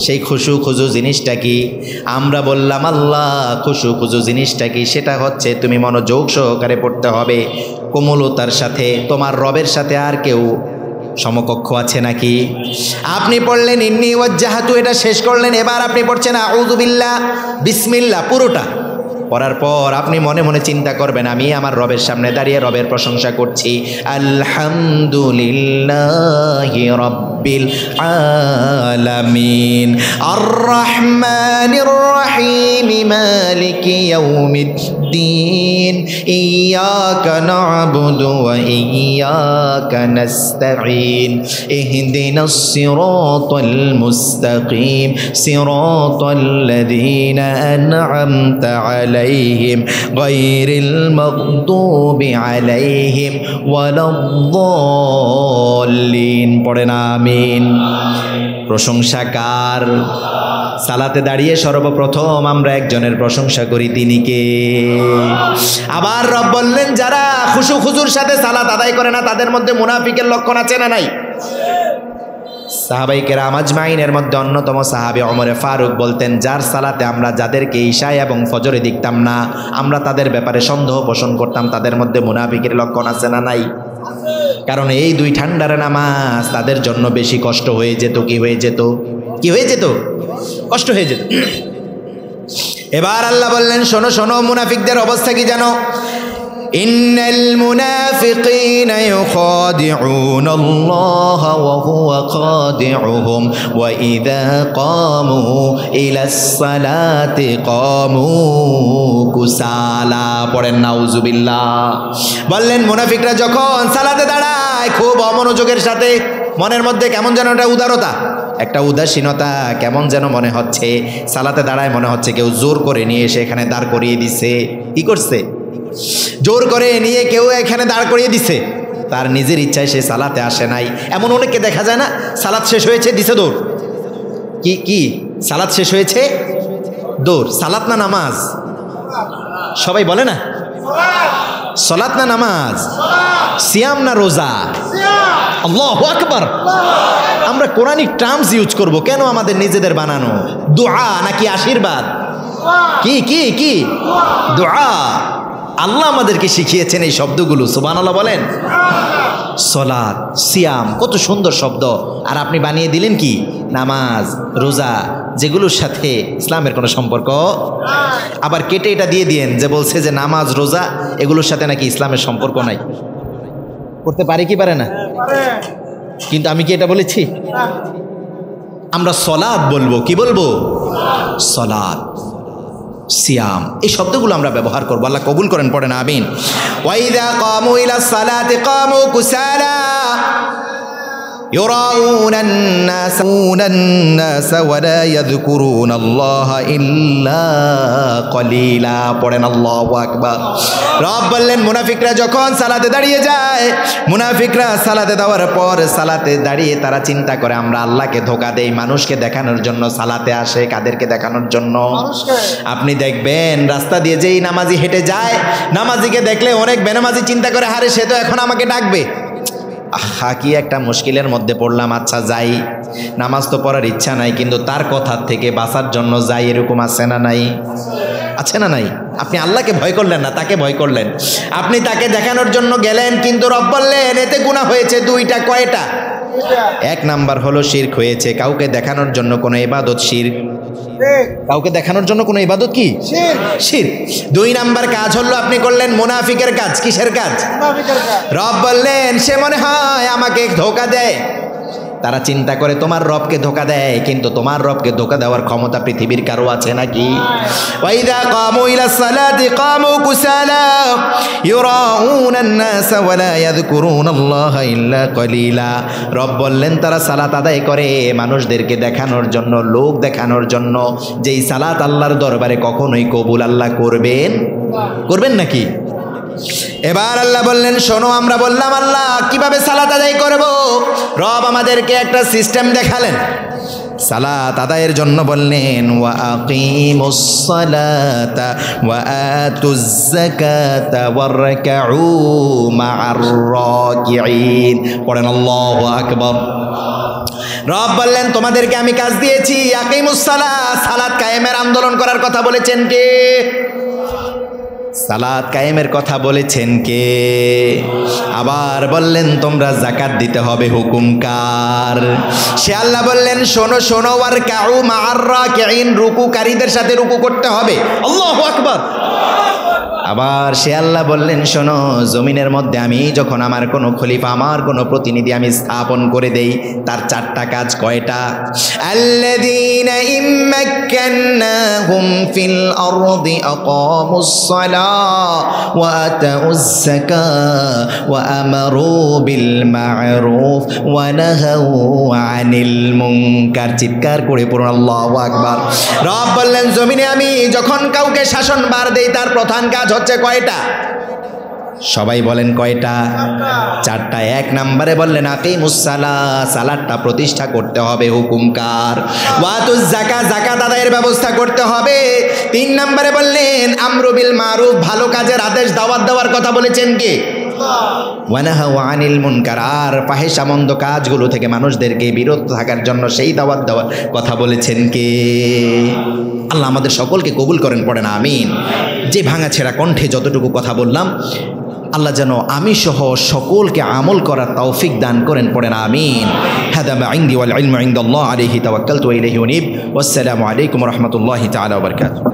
সেই খুশু খুজু জিনিসটা কি? আমরা বললাম আল্লাহ খুশু খুজু জিনিসটা কি? সেটা হচ্ছে তুমি মনোযোগ সহকারে পড়তে হবে, কোমলতার সাথে। তোমার রবের সাথে আর কেউ সমকক্ষ আছে নাকি? আপনি পড়লেন ইন্নী ওয়াজ্জাহাতু, এটা শেষ করলেন। এবার আপনি পড়ছেন আউযু বিল্লাহ, বিসমিল্লাহ, পুরোটা পড়ার পর আপনি মনে মনে চিন্তা করবেন আমি আমার রবের সামনে দাঁড়িয়ে রবের প্রশংসা করছি। আলহামদুলিল্লাহি রাব্বিল আলামিন আর রহমানির রহিম মালিকি ইয়াউমিদ্দিন ইয়াকা না'বুদু ওয়া ইয়াকা নাস্তাঈন ইহদিনাস সিরাতাল মুস্তাকিম সিরাতাল্লাযীনা আন'আমতা আলাইহিম গায়রিল মাগদুবি আলাইহিম ওয়ালাদ-দাল্লিন। পড়েন আমিন। প্রশংসা কার? সালাতে দাঁড়িয়ে সর্বপ্রথম আমরা একজনের প্রশংসা করি, তিনি কে? আবার রব বললেন যারা খুশু খুজুর সাথে সালাত আদায় করে না তাদের মধ্যে মুনাফিকের লক্ষণ আছে না নাই? সাহাবায়ে কেরাম আজমাইনের মধ্যে অন্যতম সাহাবী ওমর ফারুক বলতেন যার সালাতে আমরা যাদেরকে ইশায় এবং ফজরে দেখতাম না, আমরা তাদের ব্যাপারে সন্দেহ পোষণ করতাম, তাদের মধ্যে মুনাফিকের লক্ষণ আছে না নাই? কারণ এই দুই ঠান্ডার নামাজ তাদের জন্য বেশি কষ্ট হয়ে যেত। কি হয়ে যেত? কি হয়ে যেত? কষ্ট হয়ে যেত। এবার আল্লাহ বললেন শোনো শোনো, মুনাফিকদের অবস্থা কি জানো? ইন্নাল মুনাফিকিনা ইউখাদিউনা আল্লাহ ওয়া হুয়া খাদিউহুম ওয়া ইযা কামু ইলাস সালাতি কামু কুসালা। পড়েন নাউজুবিল্লাহ। বললেন মুনাফিকরা যখন সালাতে দাঁড়ায় খুব অমনোযোগের সাথে, মনের মধ্যে কেমন যেন একটা উদারতা, একটা উদাসীনতা, কেমন যেন মনে হচ্ছে সালাতে দাঁড়ায় মনে হচ্ছে কেউ জোর করে নিয়ে এসে এখানে দাঁড় করিয়ে দিছে। কি করছে? জোর করে নিয়ে কেউ এখানে দাঁড় করিয়ে দিছে। তার নিজের ইচ্ছায় সে সালাতে আসে নাই। এমন অনেককে দেখা যায় না, সালাত শেষ হয়েছে দিছে দৌড়। কি কি সালাত শেষ হয়েছে দৌড়। সালাত না নামাজ? সবাই বলে না সালাত না নামাজ, সিয়াম না রোজা? আল্লাহু আকবার। আমরা কোরআনিক টার্মস ইউজ করব কেন? আমাদের নিজেদের বানানো। দোয়া নাকি আশীর্বাদ? কি কি কি? দোয়া। আল্লাহ আমাদেরকে শিখিয়েছেন এই শব্দগুলো। সুবহানাল্লাহ বলেন। সালাত, সিয়াম, কত সুন্দর শব্দ। আর আপনি বানিয়ে দিলেন কি? নামাজ, রোজা, যেগুলোর সাথে ইসলামের কোনো সম্পর্ক। আবার কেটে এটা দিয়ে দিয়েন যে বলছে যে নামাজ রোজা এগুলোর সাথে নাকি ইসলামের সম্পর্ক নাই। করতে পারে কি পারে না? কিন্তু আমি কি এটা বলেছি? আমরা সলাত বলবো। কি বলবো? সলাত, সিয়াম, এই শব্দগুলো আমরা ব্যবহার করবো। আল্লাহ কবুল করেন। পড়েন আমিন। ওয়াইদা কামু ইলাস সালাতি কামু কুসালা ইউরাউনা الناس ولا يذكرون الله إلا قليلا। পড়েন আল্লাহু আকবার। রব বললেন মুনাফিকরা যখন সালাতে দাঁড়িয়ে যায়, মুনাফিকরা সালাতে দেওয়ার পর সালাতে দাঁড়িয়ে তারা চিন্তা করে আমরা আল্লাহকে ধোঁকা দেই, মানুষকে দেখানোর জন্য সালাতে আসে। কাদেরকে দেখানোর জন্য? আপনি দেখবেন রাস্তা দিয়ে যেই নামাজি হেঁটে যায়, নামাজিকে দেখলে অনেক বেনামাজি চিন্তা করে হারে সে তো এখন আমাকে ডাকবে। আহা কি একটা মুশকিলের মধ্যে পড়লাম। আচ্ছা যাই, নামাজ তো পড়ার ইচ্ছা নাই কিন্তু তার কথার থেকে বাঁচার জন্য যাই, এরকম আছে না নাই? আছে না নাই? আপনি আল্লাহকে ভয় করলেন না, তাকে ভয় করলেন। আপনি তাকে দেখানোর জন্য গেলেন কিন্তু রব বললেন এতে গুনাহ হয়েছে দুইটা। কয়টা? এক নাম্বার হলো শিরক হয়েছে। কাউকে দেখানোর জন্য কোনো ইবাদত শিরক। কাউকে দেখানোর জন্য কোনো ইবাদত কি? শিরক। দুই নাম্বার কাজ হলো আপনি করলেন মুনাফিকের কাজ। কিসের কাজ? রব বললেন সে মনে হয় আমাকে ধোঁকা দেয়। তারা চিন্তা করে তোমার রবকে ধোঁকা দেয়, কিন্তু তোমার রবকে ধোঁকা দেওয়ার ক্ষমতা পৃথিবীর কারো আছে নাকি? ওয়াইদা কামু ইলাস সালাতি কামু কুসালা ইউরাউনা الناس ولا يذكرون الله إلا قليلا। রব বললেন তারা সালাত আদায় করে মানুষদেরকে দেখানোর জন্য, লোক দেখানোর জন্য। যেই সালাত আল্লাহর দরবারে কখনোই কবুল আল্লাহ করবেন? করবেন নাকি? এবার আল্লাহ বললেন শোনো, আমরা বললাম আল্লাহ কিভাবে সালাত আদায় করব। রব আমাদেরকে একটা সিস্টেম দেখালেন। সালাত আদায়ের জন্য বললেন ওয়া আকিমুস সালাতা ওয়া আতুজ যাকাতা ওয়ারকাউ মা'আর রাকিঈন। পড়েন আল্লাহু আকবার। রব বললেন তোমাদেরকে আমি কাজ দিয়েছি, আকিমুস সালাত, সালাত কায়েমের আন্দোলন করার কথা বলেছেন কে? সালাত কায়েমের কথা বলেছেন কে? আবার বললেন তোমরা যাকাত দিতে হবে, হুকুম কার? সে আল্লাহ বললেন শোনো শোনো, ওয়ারকাউ মা'আর রাকিঈন, রুকুকারীদের সাথে রুকু করতে হবে। আল্লাহু আকবার। আবার সে আল্লাহ বললেন শোনো, জমিনের মধ্যে আমি যখন আমার কোনো খলিফা, আমার কোনো প্রতিনিধি আমি স্থাপন করে দেই, তার চারটা কাজ কয়টা? আল্লাযীনা ইম্মাক্কান্নাহুম ফিল আরদি আকামুস সালাহ ওয়া আতাউজ যাকাহ ওয়া আমারু বিল মা'রুফ ওয়া নাহাউ আনিল মুনকার। চিৎকার করে পড়ুন আল্লাহু আকবার। রব বললেন জমিনে আমি যখন কাউকে শাসনভার দেই, তার প্রধান কাজ হচ্ছে কয়টা? সবাই বলেন কয়টা? চারটা। এক নম্বরে বললেন আকিমুস সালাহ, সালাতটা প্রতিষ্ঠা করতে হবে, হুকুম কার? ওয়াতুজ যাকাত, যাকাত আদায়ের ব্যবস্থা করতে হবে। তিন নম্বরে বললেন আমরু বিল মারুফ, ভালো কাজের আদেশ দাওয়াত দেওয়ার কথা বলেছেন কে? ওয়া নাহাউ আনিল মুনকার, আর ফাহিশা মন্দ কাজগুলো থেকে মানুষদেরকে বিরত থাকার জন্য সেই দাওয়াত দেওয়ার কথা বলেছেন কে? আল্লাহ আমাদের সকলকে কবুল করেন, পড়েন আমিন। যে ভাঙা ছেঁড়া কণ্ঠে যতটুকু কথা বললাম, আল্লাহ যেন আমি সহ সকলকে আমল করার তৌফিক দান করেন, পড়েন আমিন। হাদা মা ইনদি ওয়াল ইলমু ইনদাল্লাহ আলাইহি তাওয়াক্কালতু ওয়া ইলাইহি উনীব। ওয়াসসালামু আলাইকুম ওয়া রাহমাতুল্লাহি তাআলা ওয়া বারাকাতুহু।